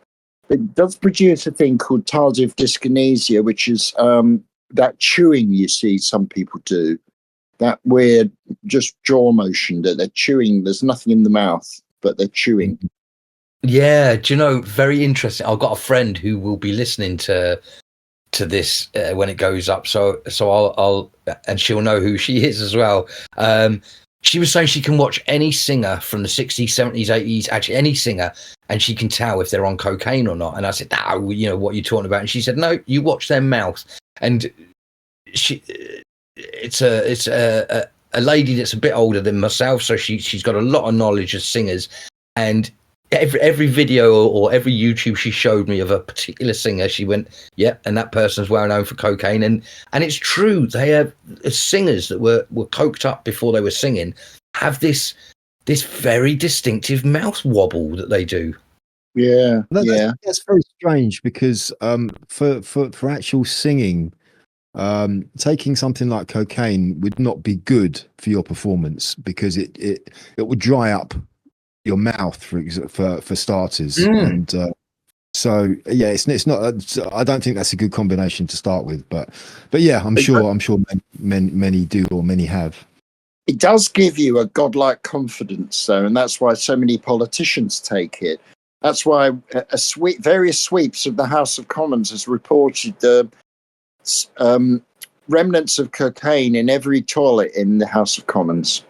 It does produce a thing called tardive dyskinesia, which is that chewing you see some people do. That weird just jaw motion that they're chewing. There's nothing in the mouth, but they're chewing. Yeah, do you know, very interesting. I've got a friend who will be listening to this when it goes up. So I'll and she'll know who she is as well. She was saying she can watch any singer from the 60s, 70s, 80s, actually any singer, and she can tell if they're on cocaine or not. And I said, no, you know, what are you talking about? And she said, no, you watch their mouth. And it's a lady that's a bit older than myself, so she's got a lot of knowledge of singers. And every video or every YouTube she showed me of a particular singer, she went, yeah, and that person's well known for cocaine. And it's true, they have singers that were coked up before they were singing have this very distinctive mouth wobble that they do. Yeah, that's very strange because for actual singing, taking something like cocaine would not be good for your performance because it would dry up your mouth for starters. And so yeah, it's not, I don't think that's a good combination to start with, but yeah, I'm sure many do, or many have. It does give you a godlike confidence though, and that's why so many politicians take it. That's why various sweeps of the House of Commons has reported remnants of cocaine in every toilet in the House of Commons.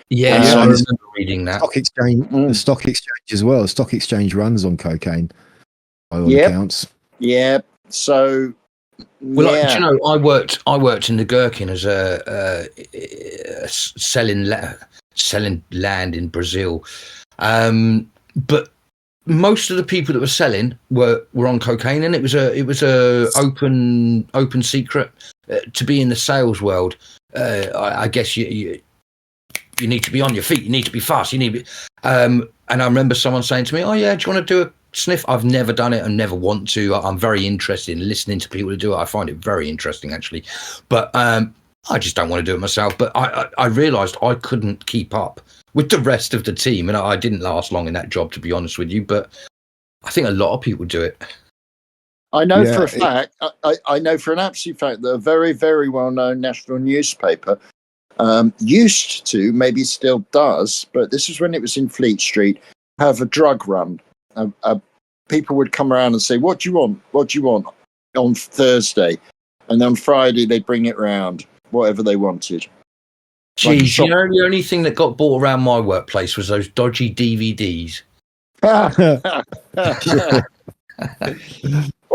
Yes, I remember reading that. The stock exchange as well. The stock exchange runs on cocaine, by all accounts. Yeah. So, well, do you know, I worked in the Gherkin as selling land in Brazil, but most of the people that were selling were on cocaine, and it was a open secret to be in the sales world. I guess you need to be on your feet. You need to be fast. You need to be, and I remember someone saying to me, "Oh yeah, do you want to do a sniff?" I've never done it and never want to. I'm very interested in listening to people who do it. I find it very interesting, actually, but I just don't want to do it myself. But I realised I couldn't keep up with the rest of the team, and I didn't last long in that job, to be honest with you. But I think a lot of people do it. I know for a fact. I know for an absolute fact that a very, very well-known national newspaper used to, maybe still does, but this is when it was in Fleet Street, have a drug run. People would come around and say, what do you want? What do you want on Thursday? And on Friday, they'd bring it round, whatever they wanted. Geez, you know, the only thing that got bought around my workplace was those dodgy DVDs. Well,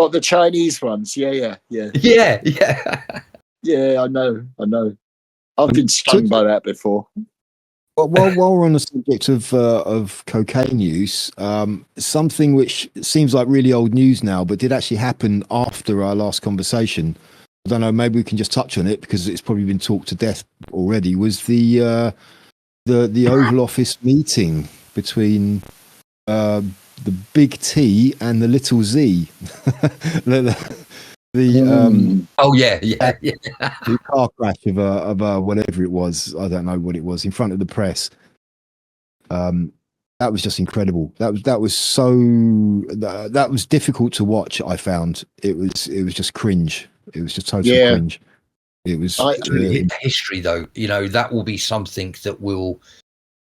the Chinese ones. Yeah. Yeah. Yeah, I know. I've been stung by that before. Well, while we're on the subject of cocaine use, something which seems like really old news now, but did actually happen after our last conversation. I don't know. Maybe we can just touch on it because it's probably been talked to death already. Was the Oval Office meeting between the big T and the little Z? Oh yeah. The car crash of a whatever it was, I don't know what it was, in front of the press. That was just incredible. That was difficult to watch. I found it was just cringe. It was just total cringe. It was history, though. You know, that will be something that will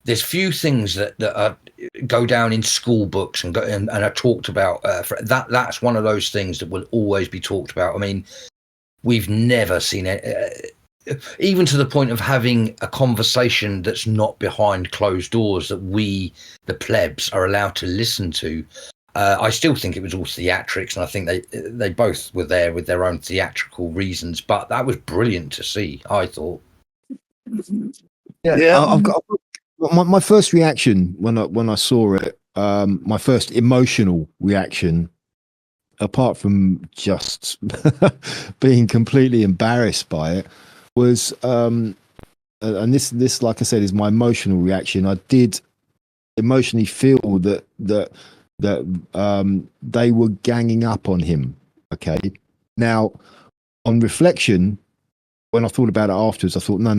there's few things that go down in school books and are talked about. That's one of those things that will always be talked about. I mean, we've never seen it, even to the point of having a conversation that's not behind closed doors that we, the plebs, are allowed to listen to. I still think it was all theatrics, and I think they both were there with their own theatrical reasons. But that was brilliant to see, I thought. Yeah. I've got my first reaction when I saw it. My first emotional reaction, apart from just being completely embarrassed by it, was and this, like I said, is my emotional reaction. I did emotionally feel that they were ganging up on him. Okay, now on reflection, when I thought about it afterwards, I thought, no,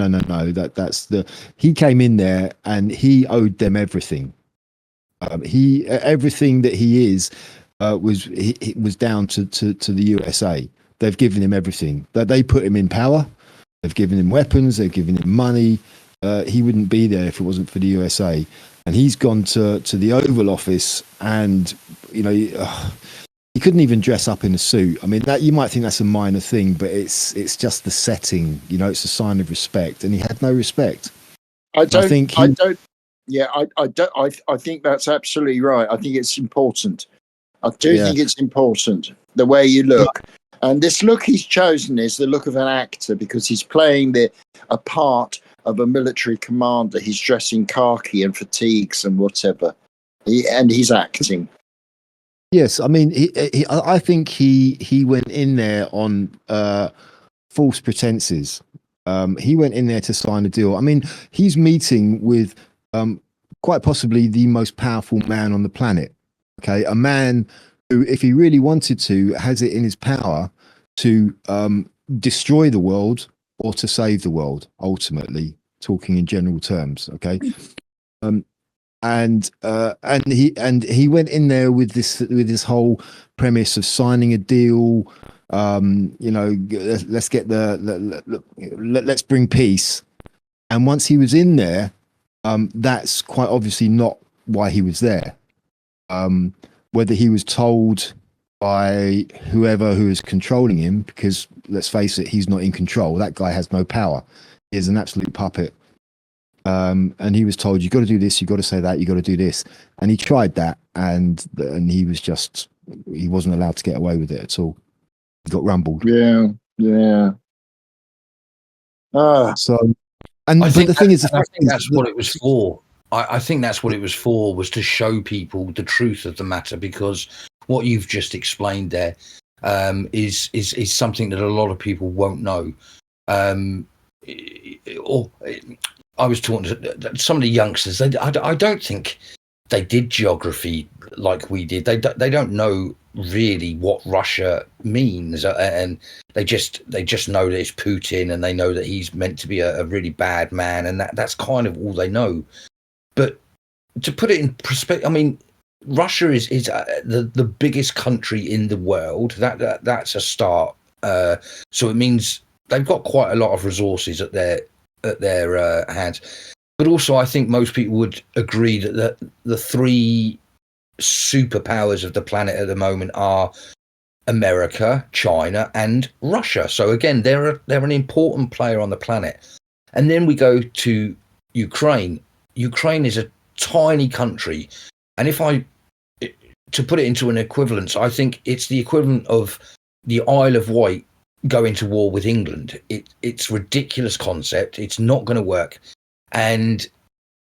that's he came in there and he owed them everything. Everything that he is was down to the USA. They've given him everything. That they put him in power. They've given him weapons. They've given him money. He wouldn't be there if it wasn't for the USA. And he's gone to the Oval Office, and he couldn't even dress up in a suit. I mean, that you might think that's a minor thing, but it's just the setting. It's a sign of respect, and he had no respect. I think that's absolutely right. I think it's important. I do think it's important, the way you look. And this look he's chosen is the look of an actor, because he's playing a part of a military commander. He's dressing khaki and fatigues and whatever, and he's acting. Yes, I mean, I think he went in there on false pretenses. He went in there to sign a deal. I mean, he's meeting with quite possibly the most powerful man on the planet. Okay, a man who, if he really wanted to, has it in his power to destroy the world or to save the world, ultimately, talking in general terms. Okay. And he went in there with this whole premise of signing a deal. Let's get let's bring peace. And once he was in there, that's quite obviously not why he was there. Whether he was told by whoever who is controlling him, because let's face it, he's not in control. That guy has no power. He's an absolute puppet. And he was told, you got to do this, you got to say that, you got to do this. And he tried that, and he wasn't allowed to get away with it at all. He got rumbled. Yeah. So, I think that's what it was for. I think that's what it was for, was to show people the truth of the matter, because what you've just explained there is something that a lot of people won't know. I was talking to some of the youngsters. I don't think they did geography like we did. They don't know really what Russia means, and they just know that it's Putin, and they know that he's meant to be a really bad man, and that's kind of all they know. But to put it in perspective, I mean, Russia is the biggest country in the world. That's a start. So it means they've got quite a lot of resources at their hands. But also, I think most people would agree that the three superpowers of the planet at the moment are America, China, and Russia. So again, they're an important player on the planet. And then we go to Ukraine. Ukraine is a tiny country, and to put it into an equivalence, I think it's the equivalent of the Isle of Wight going to war with England. It's a ridiculous concept. It's not going to work. And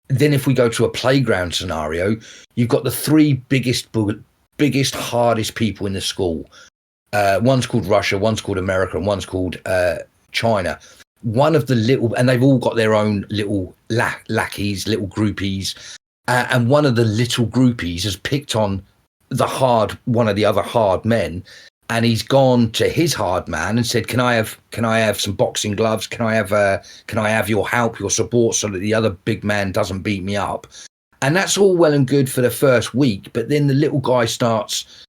then if we go to a playground scenario, you've got the three biggest, hardest people in the school. One's called Russia, one's called America, and one's called China. One of the little, and they've all got their own little lackeys, little groupies, and one of the little groupies has picked on one of the other hard men, and he's gone to his hard man and said, "Can I have some boxing gloves? Can I have your help, your support, so that the other big man doesn't beat me up?" And that's all well and good for the first week, but then the little guy starts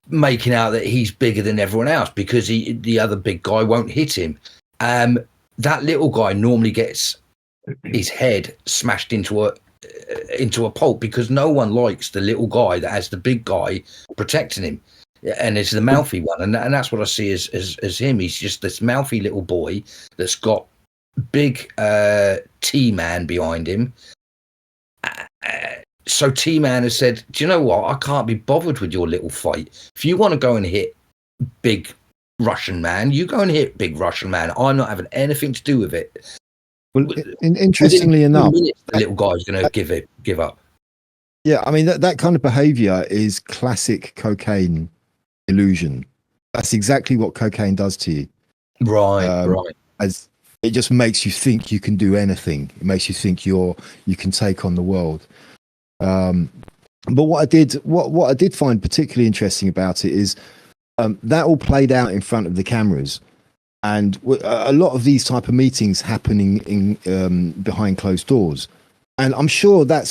making out that he's bigger than everyone else because the other big guy won't hit him. That little guy normally gets his head smashed into a pulp, because no one likes the little guy that has the big guy protecting him, and it's the mouthy one, and that's what I see as him. He's just this mouthy little boy that's got big T-Man behind him. So T-Man has said, do you know what? I can't be bothered with your little fight. If you want to go and hit big Russian man, you go and hit big Russian man. I'm not having anything to do with it. Well, interestingly enough, minutes, the little guy's going to give up. Yeah, I mean, that kind of behavior is classic cocaine illusion. That's exactly what cocaine does to you. Right. As it just makes you think you can do anything. It makes you think you can take on the world. But what I did find particularly interesting about it is that all played out in front of the cameras, and a lot of these type of meetings happening in behind closed doors. And I'm sure that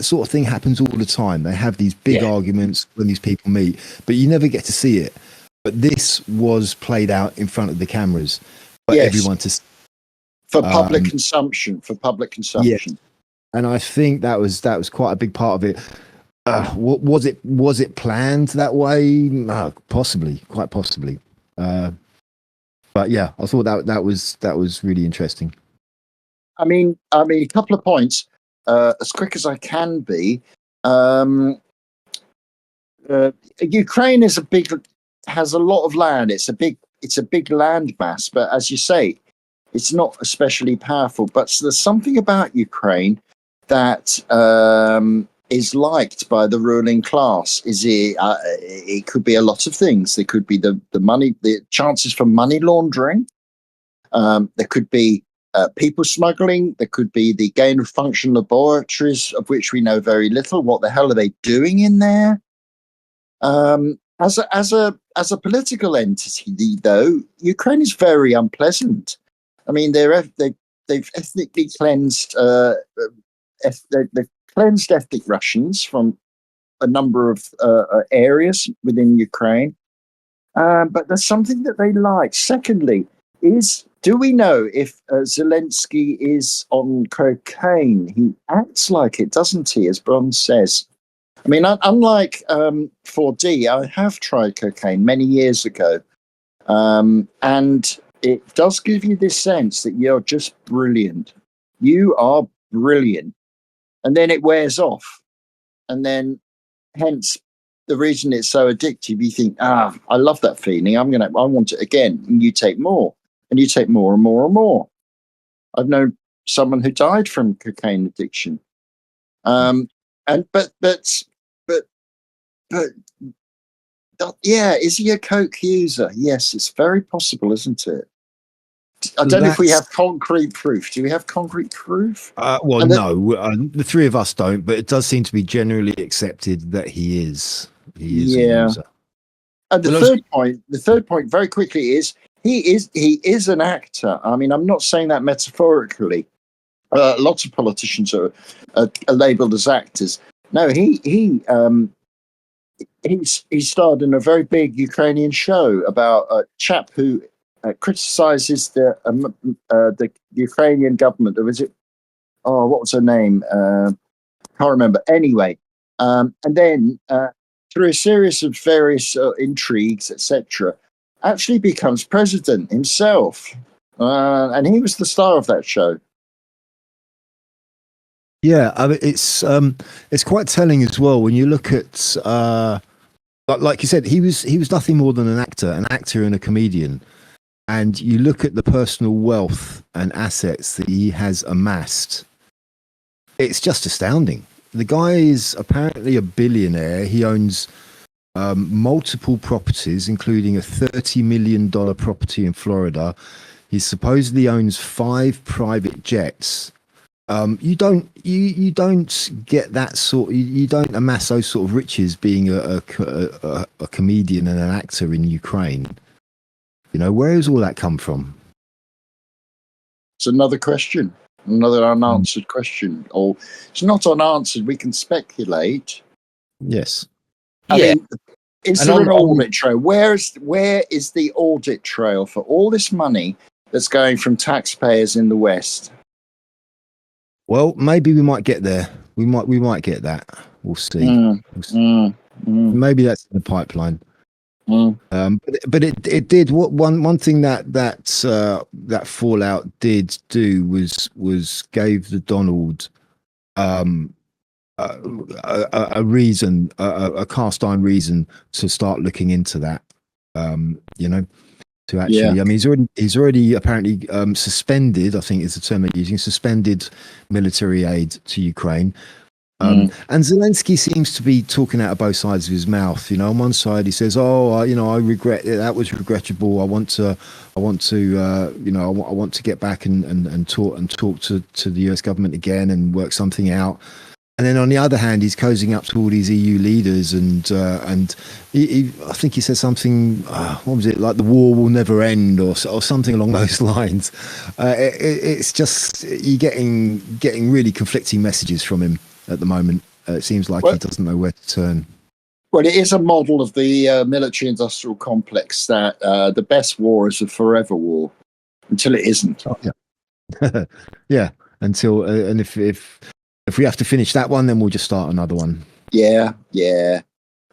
sort of thing happens all the time. They have these big arguments when these people meet, but you never get to see it. But this was played out in front of the cameras for everyone to see. For public consumption. Yeah. And I think that was quite a big part of it. Was it planned that way? Possibly, quite possibly. But yeah, I thought that was really interesting. I mean, a couple of points. As quick as I can be. Ukraine has a lot of land. It's a big land mass, but as you say, it's not especially powerful. But there's something about Ukraine that is liked by the ruling class. It could be a lot of things. There could be the money, the chances for money laundering. There could be people smuggling. There could be the gain of function laboratories, of which we know very little. What the hell are they doing in there? As a political entity, though, Ukraine is very unpleasant. I mean, they've ethnically cleansed. They've cleansed ethnic Russians from a number of areas within Ukraine. But there's something that they like. Secondly, do we know if Zelensky is on cocaine? He acts like it, doesn't he, as Bron says? I mean, unlike 4D, I have tried cocaine many years ago. And it does give you this sense that you're just brilliant. You are brilliant. And then it wears off. And then, hence, the reason it's so addictive, you think, I love that feeling. I want it again. And you take more. And you take more and more and more. I've known someone who died from cocaine addiction. But is he a coke user? Yes, it's very possible, isn't it? I don't know if we have concrete proof. Do we have concrete proof? Well, no, the three of us don't, but it does seem to be generally accepted that he is. He is a user. And the third point, very quickly, is he is an actor. I mean, I'm not saying that metaphorically. Lots of politicians are labelled as actors. No, he starred in a very big Ukrainian show about a chap who criticizes the Ukrainian government. Or was it? Oh, what was her name? Can't remember. Anyway, and then through a series of various intrigues, etc., actually becomes president himself, and he was the star of that show. Yeah, I mean, it's quite telling as well when you look at like you said, he was nothing more than an actor and a comedian. And you look at the personal wealth and assets that he has amassed, it's just astounding. The guy is apparently a billionaire. He owns multiple properties, including a $30 million property in Florida. He supposedly owns 5 private jets. You don't get that sort. You don't amass those sort of riches being a comedian and an actor in Ukraine. You know, where has all that come from? It's another question, another unanswered question. Or it's not unanswered. We can speculate. Yes. I mean, is there an audit trail? Where is the audit trail for all this money that's going from taxpayers in the West? Well, maybe we might get there. We might get that. We'll see. Maybe that's in the pipeline. But it did. What one thing that fallout did do was gave the Donald a reason, a cast iron reason to start looking into that. To actually, I mean, he's already apparently suspended. I think is the term they're using. Suspended military aid to Ukraine. And Zelensky seems to be talking out of both sides of his mouth. On one side he says, "Oh, I regret it. That was regrettable. I want to get back and talk to the US government again and work something out." And then on the other hand, he's cozying up to all these EU leaders, and I think he said something. What was it, like the war will never end, or something along those lines. It's just you're getting really conflicting messages from him at the moment. It seems like he doesn't know where to turn. Well, it is a model of the military-industrial complex that the best war is a forever war until it isn't. Oh, yeah, yeah. Until and if we have to finish that one, then we'll just start another one. Yeah.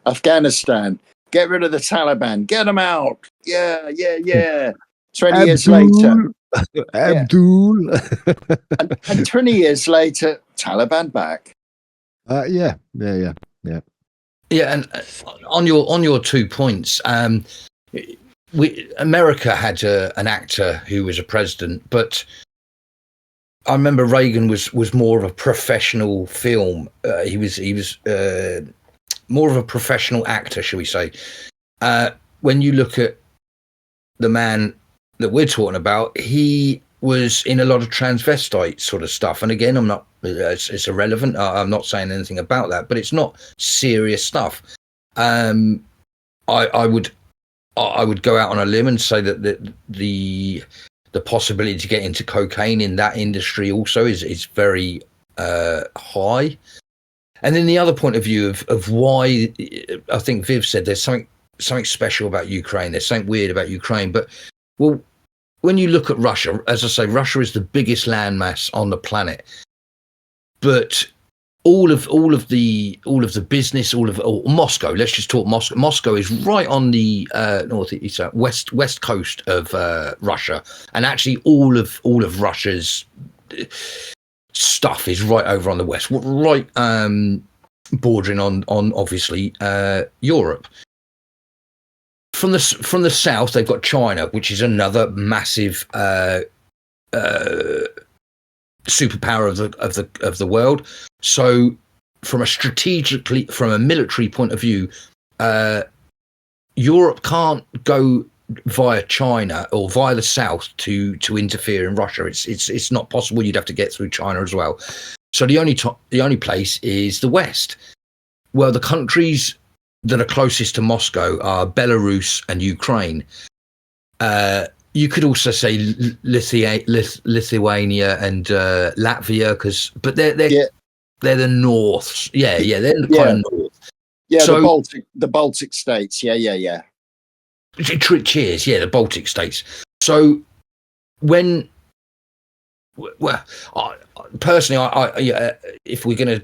Afghanistan, get rid of the Taliban, get them out. Yeah. 20 years later. Abdul. and 20 years later, Taliban back. Yeah. Yeah, and on your 2 points, America had an actor who was a president, but I remember Reagan was more of a professional film. He was more of a professional actor, shall we say? When you look at the man that we're talking about, he was in a lot of transvestite sort of stuff. And again, it's irrelevant. I'm not saying anything about that, but it's not serious stuff. I would go out on a limb and say that the possibility to get into cocaine in that industry also is very high. And then the other point of view of why, I think Viv said there's something special about Ukraine. There's something weird about Ukraine. But, well, when you look at Russia, as I say, Russia is the biggest landmass on the planet. But all of the business, or Moscow, let's just talk Moscow. Moscow is right on the west coast of Russia, and actually all of Russia's stuff is right over on the west, right bordering on obviously Europe. From the south, they've got China, which is another massive superpower of the world. So from a military point of view, Europe can't go via China or via the south to interfere in Russia. It's not possible. You'd have to get through China as well. So the only place is the west. Well, the countries that are closest to Moscow are Belarus and Ukraine. You could also say Lithuania and Latvia, but they're the north. They're kind of north. Yeah, so, the Baltic states. Yeah. Cheers. Yeah, the Baltic states. So personally, if we're going to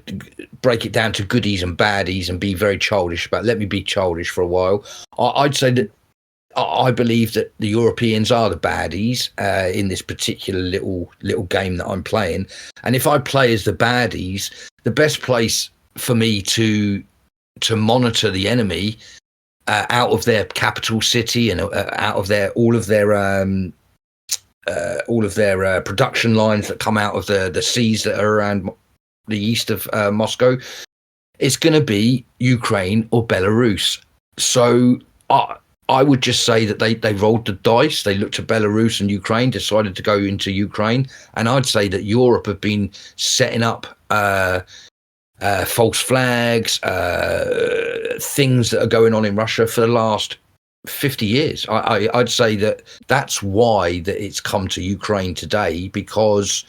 break it down to goodies and baddies and be very childish let me be childish for a while. I'd say that I believe that the Europeans are the baddies in this particular little game that I'm playing. And if I play as the baddies, the best place for me to monitor the enemy out of their capital city and out of all of their production lines that come out of the seas that are around the east of Moscow, it's going to be Ukraine or Belarus. So I would just say that they rolled the dice. They looked at Belarus and Ukraine, decided to go into Ukraine. And I'd say that Europe have been setting up false flags, things that are going on in Russia for the last 50 years. I'd say that's why that it's come to Ukraine today, because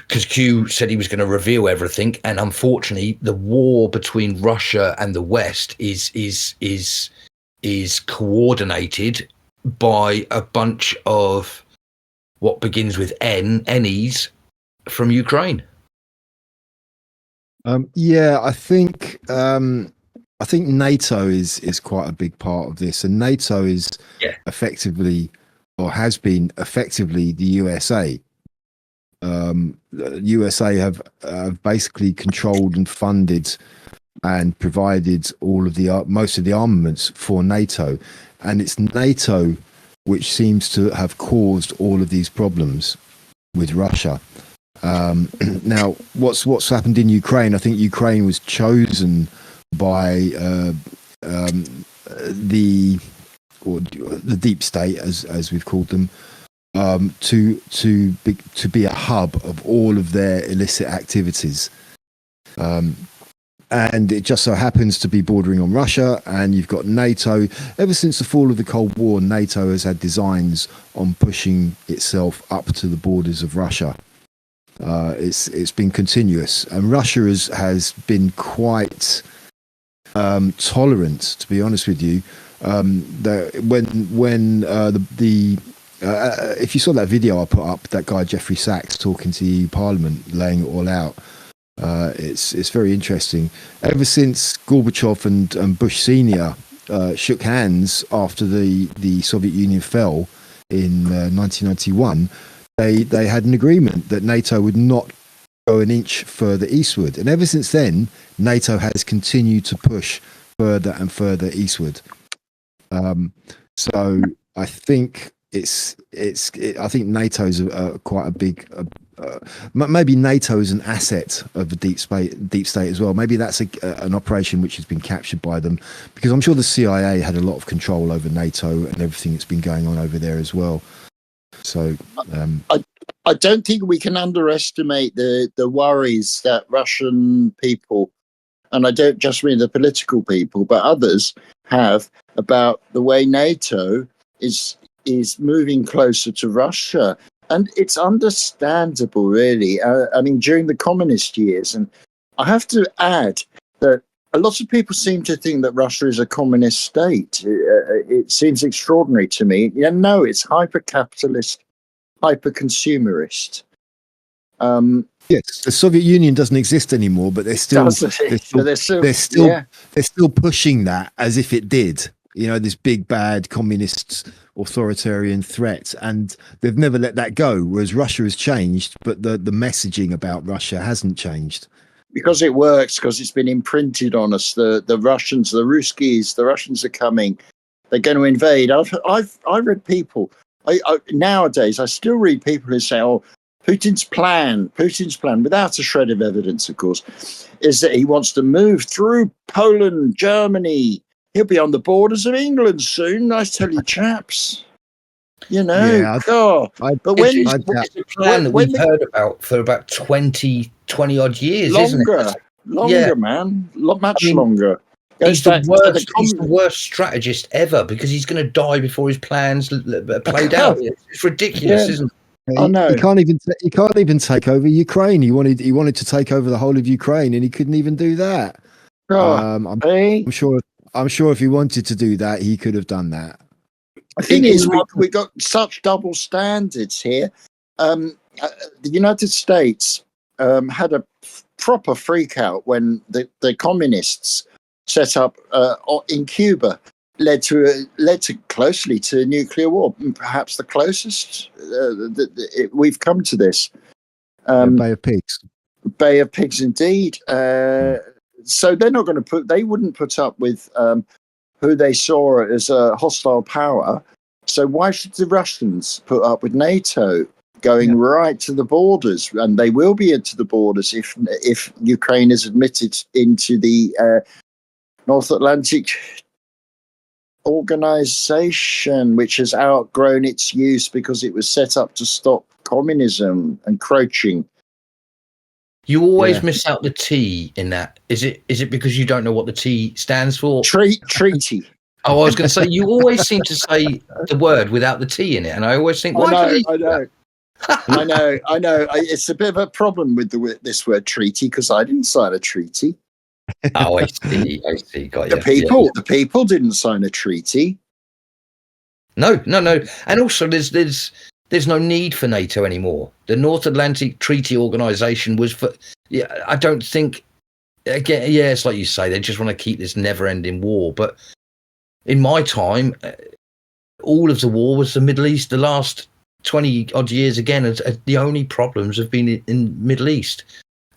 Q said he was going to reveal everything, and unfortunately, the war between Russia and the West is coordinated by a bunch of what begins with N's, from Ukraine? Yeah, I think NATO is quite a big part of this, and NATO is effectively, or has been effectively, the USA. The USA have basically controlled and funded and provided all of the most of the armaments for NATO, and it's NATO which seems to have caused all of these problems with Russia. Now, what's happened in Ukraine? I think Ukraine was chosen by the deep state, as we've called them, to be a hub of all of their illicit activities. And it just so happens to be bordering on Russia, and you've got NATO. Ever since the fall of the Cold War, NATO has had designs on pushing itself up to the borders of Russia. It's been continuous, and Russia has been quite tolerant, to be honest with you. If you saw that video I put up, that guy Jeffrey Sachs talking to the EU Parliament, laying it all out, it's very interesting. Ever since Gorbachev and Bush Senior shook hands after the Soviet Union fell in 1991, they had an agreement that NATO would not go an inch further eastward, and ever since then, NATO has continued to push further and further eastward. So I think I think NATO's quite a big. Maybe NATO is an asset of the deep state as well. Maybe that's an operation which has been captured by them, because I'm sure the CIA had a lot of control over NATO and everything that's been going on over there as well. So I don't think we can underestimate the worries that Russian people, and I don't just mean the political people, but others have about the way NATO is moving closer to Russia. And it's understandable, really. I mean, during the communist years, and I have to add that a lot of people seem to think that Russia is a communist state. It seems extraordinary to me. Yeah, no, it's hyper-capitalist, hyper-consumerist. Yes, the Soviet Union doesn't exist anymore, but they're still pushing that as if it did. You know, this big bad communist authoritarian threat, and they've never let that go. Whereas Russia has changed, but the messaging about Russia hasn't changed. Because it works, because it's been imprinted on us. The Russians, the Ruskies, the Russians are coming. They're going to invade. I read people. Nowadays, I still read people who say, "Oh, Putin's plan, without a shred of evidence, of course, is that he wants to move through Poland, Germany. He'll be on the borders of England soon. I tell you, chaps. You know, Yeah, but when it's a plan that we've heard about for about 20 odd years, longer, isn't it? Longer, man, much longer. He's the worst strategist ever, because he's going to die before his plans played out. It's ridiculous, isn't it? I know. He can't even take over Ukraine. He wanted to take over the whole of Ukraine, and he couldn't even do that. I'm sure if he wanted to do that, he could have done that. The thing is, we got such double standards here. The United States had a proper freak out when the communists set up in Cuba, led closely to nuclear war, perhaps the closest we've come to this. Bay of Pigs. Bay of Pigs, indeed. So they're not going to they wouldn't put up with who they saw as a hostile power. So why should the Russians put up with NATO going right to the borders? And they will be into the borders if Ukraine is admitted into the North Atlantic Organization, which has outgrown its use because it was set up to stop communism encroaching. You always miss out the T in that. Is it because you don't know what the T stands for? Treaty. Oh, I was going to say, you always seem to say the word without the T in it, and I always think, I know. It's a bit of a problem with this word treaty, because I didn't sign a treaty. Oh, I see. Got you. The people didn't sign a treaty. No. And also, there's there's no need for NATO anymore. The North Atlantic Treaty Organization was for. Yeah, I don't think. Again, yeah, it's like you say, they just want to keep this never-ending war. But in my time, all of the war was the Middle East. The last 20 odd years, again, the only problems have been in Middle East,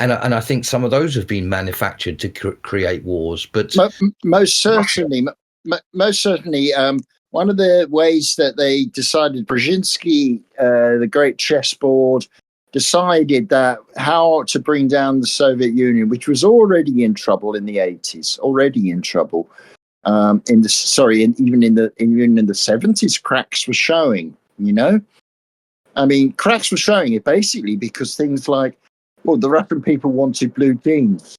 and I think some of those have been manufactured to create wars. But most certainly, one of the ways that they decided, Brzezinski, the great chessboard, decided that how to bring down the Soviet Union, which was already in trouble in the 80s, already in trouble. Even in the 70s, cracks were showing. Cracks were showing it basically because things like, well, the Russian people wanted blue jeans.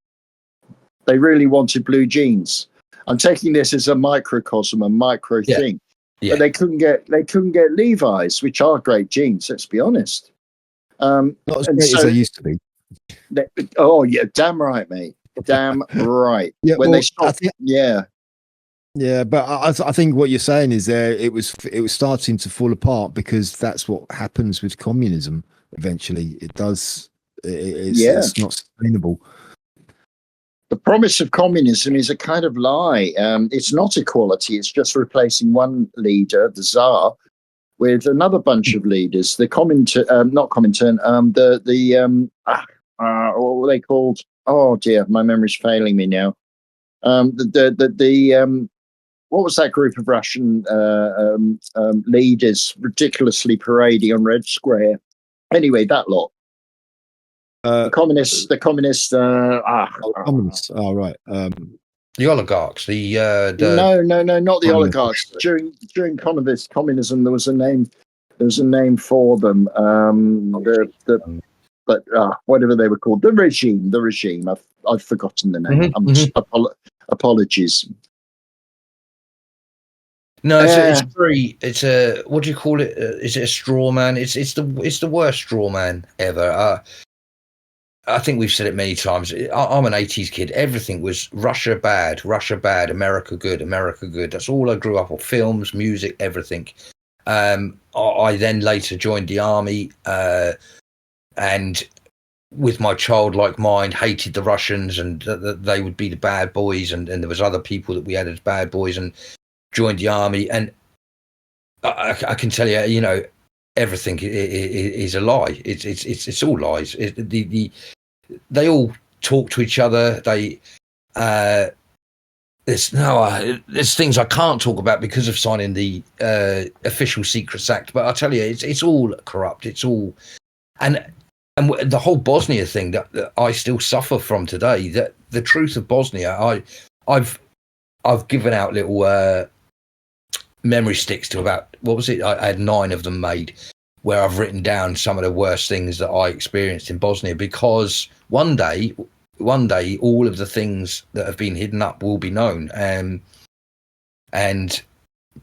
They really wanted blue jeans. I'm taking this as a microcosm, a micro thing. Yeah. But they couldn't get Levi's, which are great jeans. Let's be honest. Not as great as they used to be. Oh yeah, damn right, mate. Damn right. Yeah, when they stopped. Yeah, but I think what you're saying is it was starting to fall apart because that's what happens with communism. Eventually, it does. It's not sustainable. The promise of communism is a kind of lie. It's not equality. It's just replacing one leader, the Tsar, with another bunch of leaders. The not Comintern. What were they called? Oh dear, my memory's failing me now. What was that group of Russian leaders ridiculously parading on Red Square? Anyway, that lot. The communists. Communists. Oh, right. The oligarchs. No, not the oligarchs. During communism, there was a name. There was a name for them. Whatever they were called, the regime. I've forgotten the name. Apologies. No, it's a what do you call it? Is it a straw man? It's the worst straw man ever. I think we've said it many times. I'm an 80s kid. Everything was Russia bad, America good, America good. That's all I grew up on. Films, music, everything. I then later joined the army, and with my childlike mind, hated the Russians and they would be the bad boys, and there was other people that we had as bad boys, and joined the army. And I can tell you, everything is a lie. It's all lies. They all talk to each other. There's things I can't talk about because of signing the Official Secrets Act. But I tell you, it's all corrupt. It's all, and the whole Bosnia thing that I still suffer from today. That the truth of Bosnia, I've given out little memory sticks to about, what was it? I had 9 of them made, where I've written down some of the worst things that I experienced in Bosnia, because one day all of the things that have been hidden up will be known, and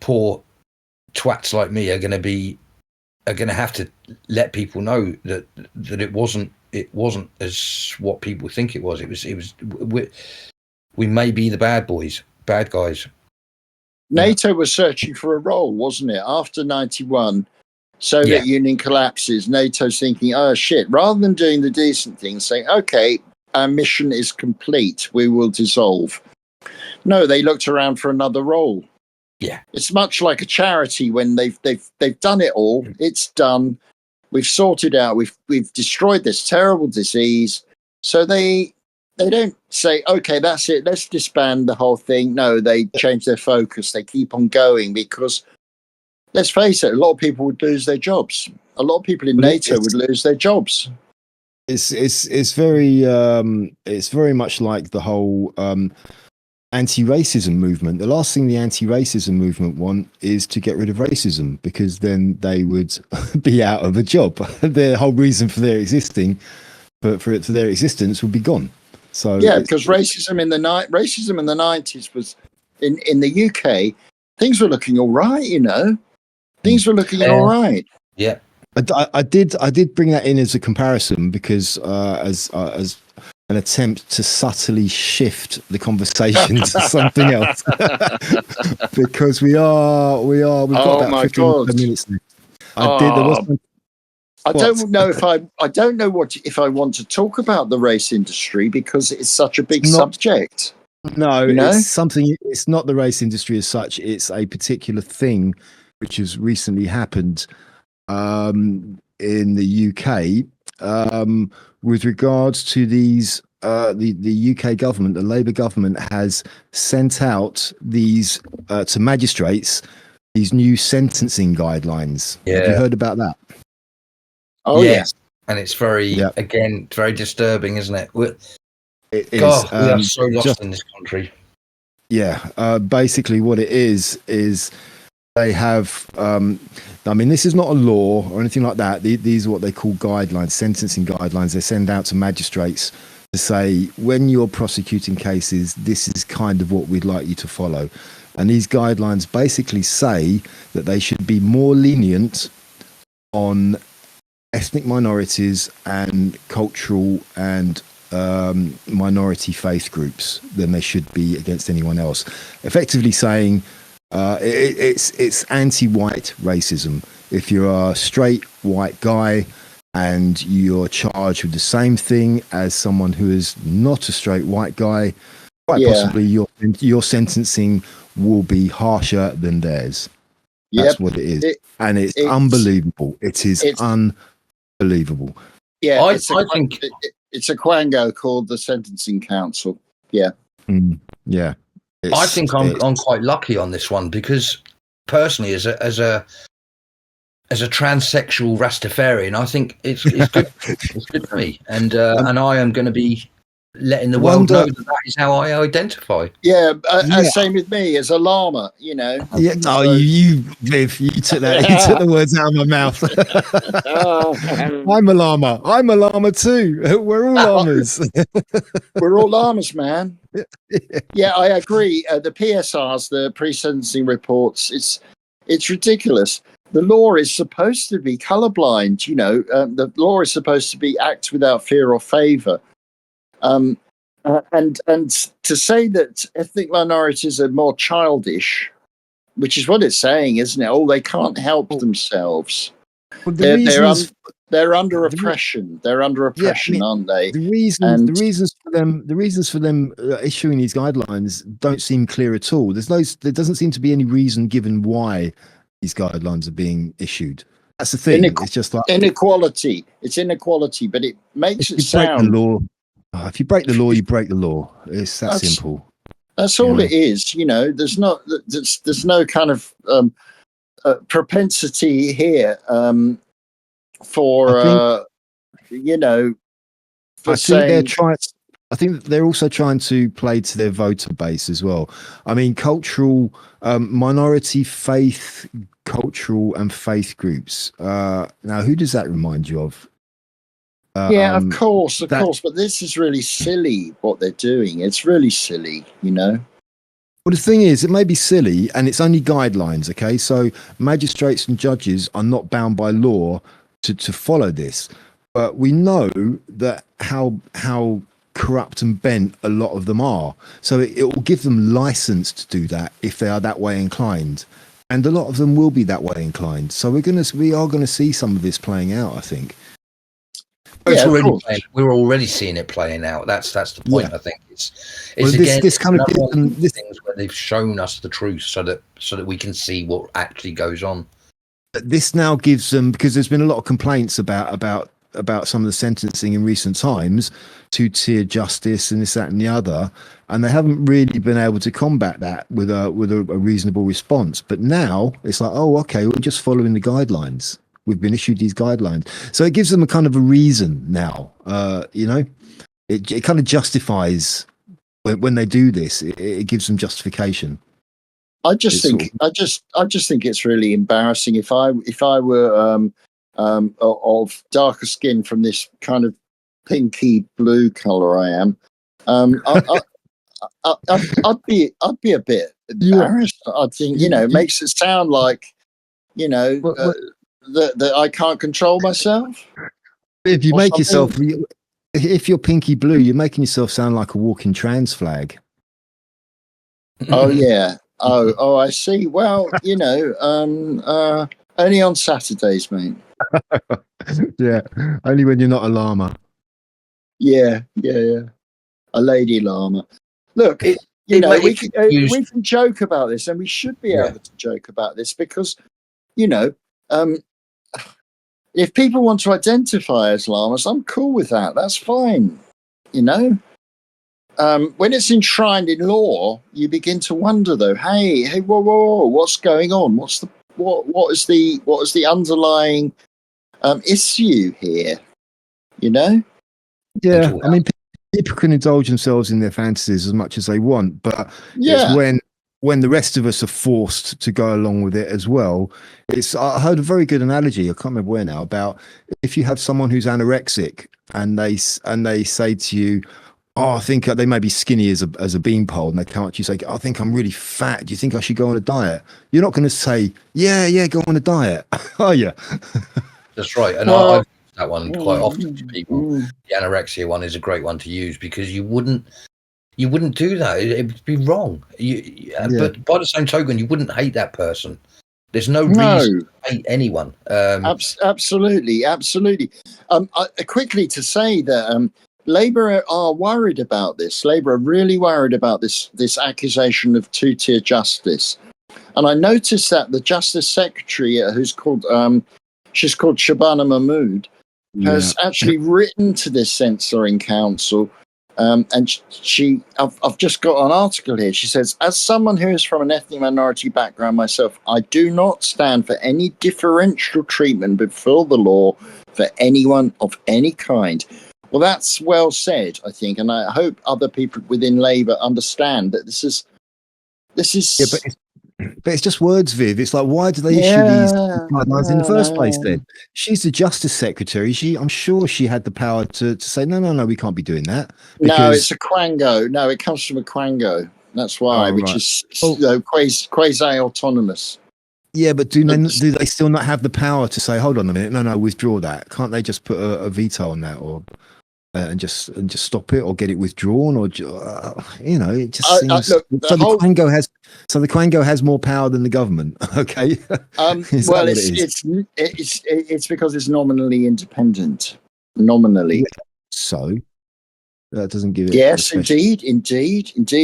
poor twats like me are going to have to let people know that it wasn't as what people think it was. We may be the bad guys. NATO was searching for a role, wasn't it? After 91, Soviet Union collapses, NATO's thinking, oh shit, rather than doing the decent thing, saying, okay, our mission is complete, we will dissolve. No, they looked around for another role. Yeah. It's much like a charity when they've done it all, it's done, we've sorted out, we've destroyed this terrible disease. So they don't say, okay, that's it, let's disband the whole thing. No, they change their focus. They keep on going because, let's face it, a lot of people would lose their jobs. A lot of people in NATO would lose their jobs. It's very much like the whole anti-racism movement. The last thing the anti-racism movement want is to get rid of racism, because then they would be out of a job. The whole reason for their existence would be gone. So yeah, because racism in the 90s was in the UK, things were looking all right, Things were looking all right. Yeah. I did bring that in as a comparison because as an attempt to subtly shift the conversation to something else, because we've got about 15 minutes I did. There was. I don't know if I don't know if I want to talk about the race industry because it's such a big subject. No, it's something. It's not the race industry as such. It's a particular thing which has recently happened in the UK with regards to these. The UK government, the Labour government, has sent out these to magistrates these new sentencing guidelines. Yeah. Have you heard about that? Oh yes, and it's very again very disturbing, isn't it? It is. God, we are so lost in this country. Yeah, basically what it is they have. I mean, this is not a law or anything like that. These are what they call guidelines, sentencing guidelines. They send out to magistrates to say, when you're prosecuting cases, this is kind of what we'd like you to follow. And these guidelines basically say that they should be more lenient on ethnic minorities and cultural and minority faith groups than they should be against anyone else. Effectively saying it's anti-white racism. If you're a straight white guy and you're charged with the same thing as someone who is not a straight white guy, quite possibly your sentencing will be harsher than theirs. That's what it is. And it's unbelievable. It is unbelievable. Yeah, I think it's a quango called the Sentencing Council. Yeah. Yeah. I think I'm quite lucky on this one because personally, as a transsexual Rastafarian, I think it's good. It's good for me, and I am going to be letting the world know that is how I identify. Yeah, same with me as a llama. You know. Yeah. Oh, you Viv, you took that. You took the words out of my mouth. I'm a llama. I'm a llama too. We're all llamas. We're all llamas, man. Yeah, I agree. The PSRs, the pre-sentencing reports, it's ridiculous. The law is supposed to be colorblind. You know, the law is supposed to be act without fear or favor. And to say that ethnic minorities are more childish, which is what it's saying, isn't it? Oh, they can't help themselves. Well, they're under oppression. They're under oppression, aren't they? The reasons for them issuing these guidelines don't seem clear at all. There doesn't seem to be any reason given why these guidelines are being issued. That's the thing. It's just like inequality. It's inequality, but it makes it sound. The law. If you break the law, you break the law. It's that simple. That's all it is. You know, there's no kind of propensity here for saying. I think they're also trying to play to their voter base as well. I mean, cultural minority faith, cultural and faith groups. Now, who does that remind you of? Of course. But this is really silly what they're doing. It's really silly, you know. Well, the thing is, it may be silly, and it's only guidelines. Okay, so magistrates and judges are not bound by law to follow this, but we know that how corrupt and bent a lot of them are. So it will give them license to do that if they are that way inclined, and a lot of them will be that way inclined. So we are gonna see some of this playing out, I think. We're already seeing it playing out. That's the point. I think it's this kind of things where they've shown us the truth so that we can see what actually goes on. This now gives them, because there's been a lot of complaints about some of the sentencing in recent times, two-tier justice and this, that, and the other, and they haven't really been able to combat that with a reasonable response. But now it's like, oh, okay, we're just following the guidelines. We've been issued these guidelines. So it gives them a kind of a reason now, you know, it kind of justifies when they do this, it gives them justification. I just think it's really embarrassing. If I were of darker skin from this kind of pinky blue color I am, I'd be a bit embarrassed. I think, you know, it makes it sound like, you know, that I can't control myself. If you make yourself, if you're pinky blue, you're making yourself sound like a walking trans flag. Oh yeah. Oh, I see. Well, you know, Only on Saturdays, mate. Yeah, only when you're not a llama. Yeah. A lady llama. Look, It, we if can, used, we can joke about this, and we should be yeah. able to joke about this because, um, if people want to identify as llamas, I'm cool with that. That's fine. You know, when it's enshrined in law, you begin to wonder, though. Hey, whoa, what's going on? What is the underlying issue here? You know? Yeah, Mental I mean, people can indulge themselves in their fantasies as much as they want, but it's Yeah. when the rest of us are forced to go along with it as well. I heard a very good analogy. I can't remember where now, about if you have someone who's anorexic and they say to you, "Oh, I think they may be skinny as a beanpole," and they come up to you and say, "I think I'm really fat. Do you think I should go on a diet?" You're not going to say, "Yeah, go on a diet," are you? That's right, and Well, I've used that one quite often to people. The anorexia one is a great one to use because you wouldn't do that. It'd be wrong. Yeah. But by the same token, you wouldn't hate that person. There's no no. reason to hate anyone. Absolutely. Quickly to say that Labour are worried about this. Labour are really worried about this accusation of two-tier justice. And I noticed that the Justice Secretary, she's called Shabana Mahmood, has actually written to this censoring council. And I've just got an article here. She says, as someone who is from an ethnic minority background myself, I do not stand for any differential treatment before the law for anyone of any kind. Well, that's well said, I think. And I hope other people within Labour understand that this is. Yeah, but it's just words, Viv. It's like, why do they issue these guidelines in the first place then? She's the Justice Secretary. I'm sure she had the power to say, no, we can't be doing that. No, it's a quango. No, it comes from a quango. That's why, which is quasi-autonomous. Yeah, but do they still not have the power to say, hold on a minute, no, withdraw that? Can't they just put a veto on that, or and just stop it, or get it withdrawn, or it just seems. Look, the quango has more power than the government. Okay. Well, it's because it's nominally independent. Nominally. Yeah, so that doesn't give it. Yes, indeed.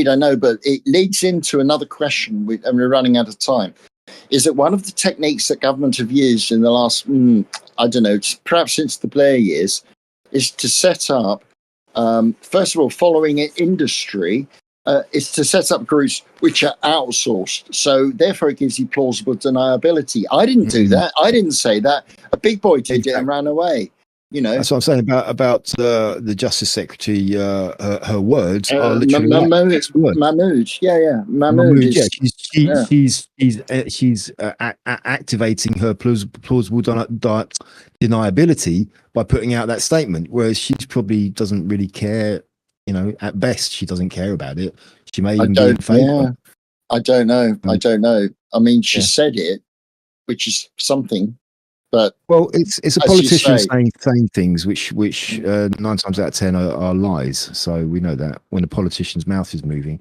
I know, but it leads into another question, and we're running out of time. Is that one of the techniques that government have used in the last, I don't know, perhaps since the Blair years, is to set up, first of all, following industry, is to set up groups which are outsourced. So therefore, it gives you plausible deniability. I didn't do that. I didn't say that. A big boy did it and ran away. That's what I'm saying about the Justice Secretary. Her words are literally Mahmood. Yeah, Mahmood. Yeah, she's activating her plausible deniability by putting out that statement, whereas she probably doesn't really care. At best, she doesn't care about it. She may even be in favour. Yeah, I don't know. I mean, she said it, which is something. But it's a politician saying things which 9 times out of 10 are lies. So we know that when a politician's mouth is moving.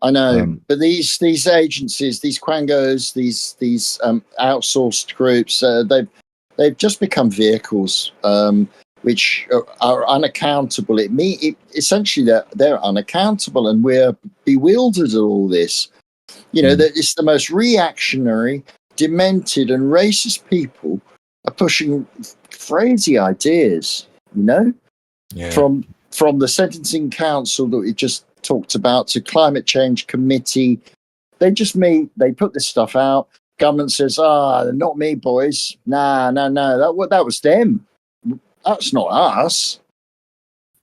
I know, but these agencies, these quangos, these outsourced groups, they've just become vehicles which are unaccountable. Essentially they're unaccountable, and we're bewildered at all this. That it's the most reactionary, demented, and racist people are pushing crazy ideas, from the sentencing council that we just talked about to climate change committee. They put this stuff out. Government says, not me, boys. Nah, that was them. That's not us.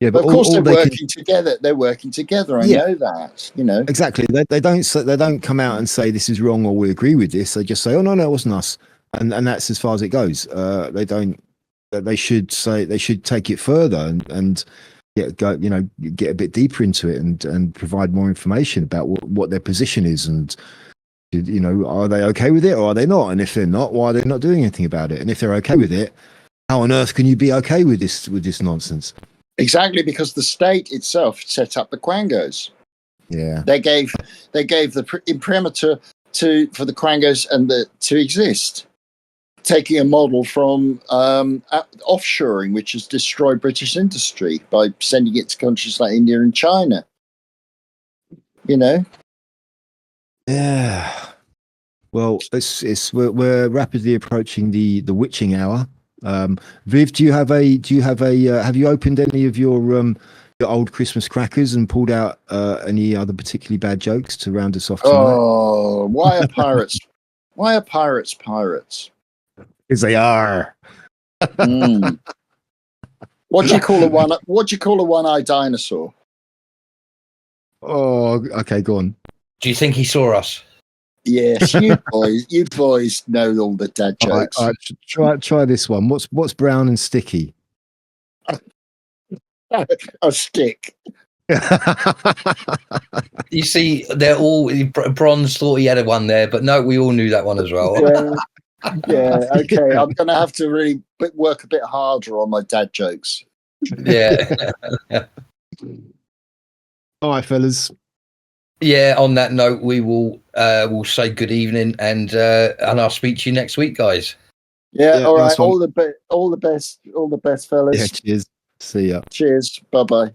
Yeah, but of course they're working together. They're working together. I know that. Exactly. They don't come out and say this is wrong or we agree with this. They just say, oh no, it wasn't us. And that's as far as it goes. They don't. They should take it further and get a bit deeper into it and provide more information about what their position is, and are they okay with it or are they not? And if they're not, why are they not doing anything about it? And if they're okay with it, how on earth can you be okay with this nonsense? Exactly, because the state itself set up the quangos. Yeah, they gave the imprimatur for the quangos and to exist. taking a model from offshoring, which has destroyed British industry by sending it to countries like India and China. Yeah. Well, we're rapidly approaching the witching hour. Viv, have you opened any of your old Christmas crackers and pulled out any other particularly bad jokes to round us off tonight? Oh, why are pirates? Why are pirates pirates? Because they are. What do you call a one-eyed dinosaur? Oh, okay, go on. Do you think he saw us? Yes, you boys know all the dad jokes. All right, try this one. What's brown and sticky? A stick. You see, they're all Bronze thought he had one there, but no, we all knew that one as well. Yeah. Okay, I'm gonna have to really work a bit harder on my dad jokes. Yeah. All right, fellas. Yeah. On that note, we'll say good evening, and I'll speak to you next week, guys. Yeah. All right. Nice one. All the best, fellas. Yeah. Cheers. See ya. Cheers. Bye bye.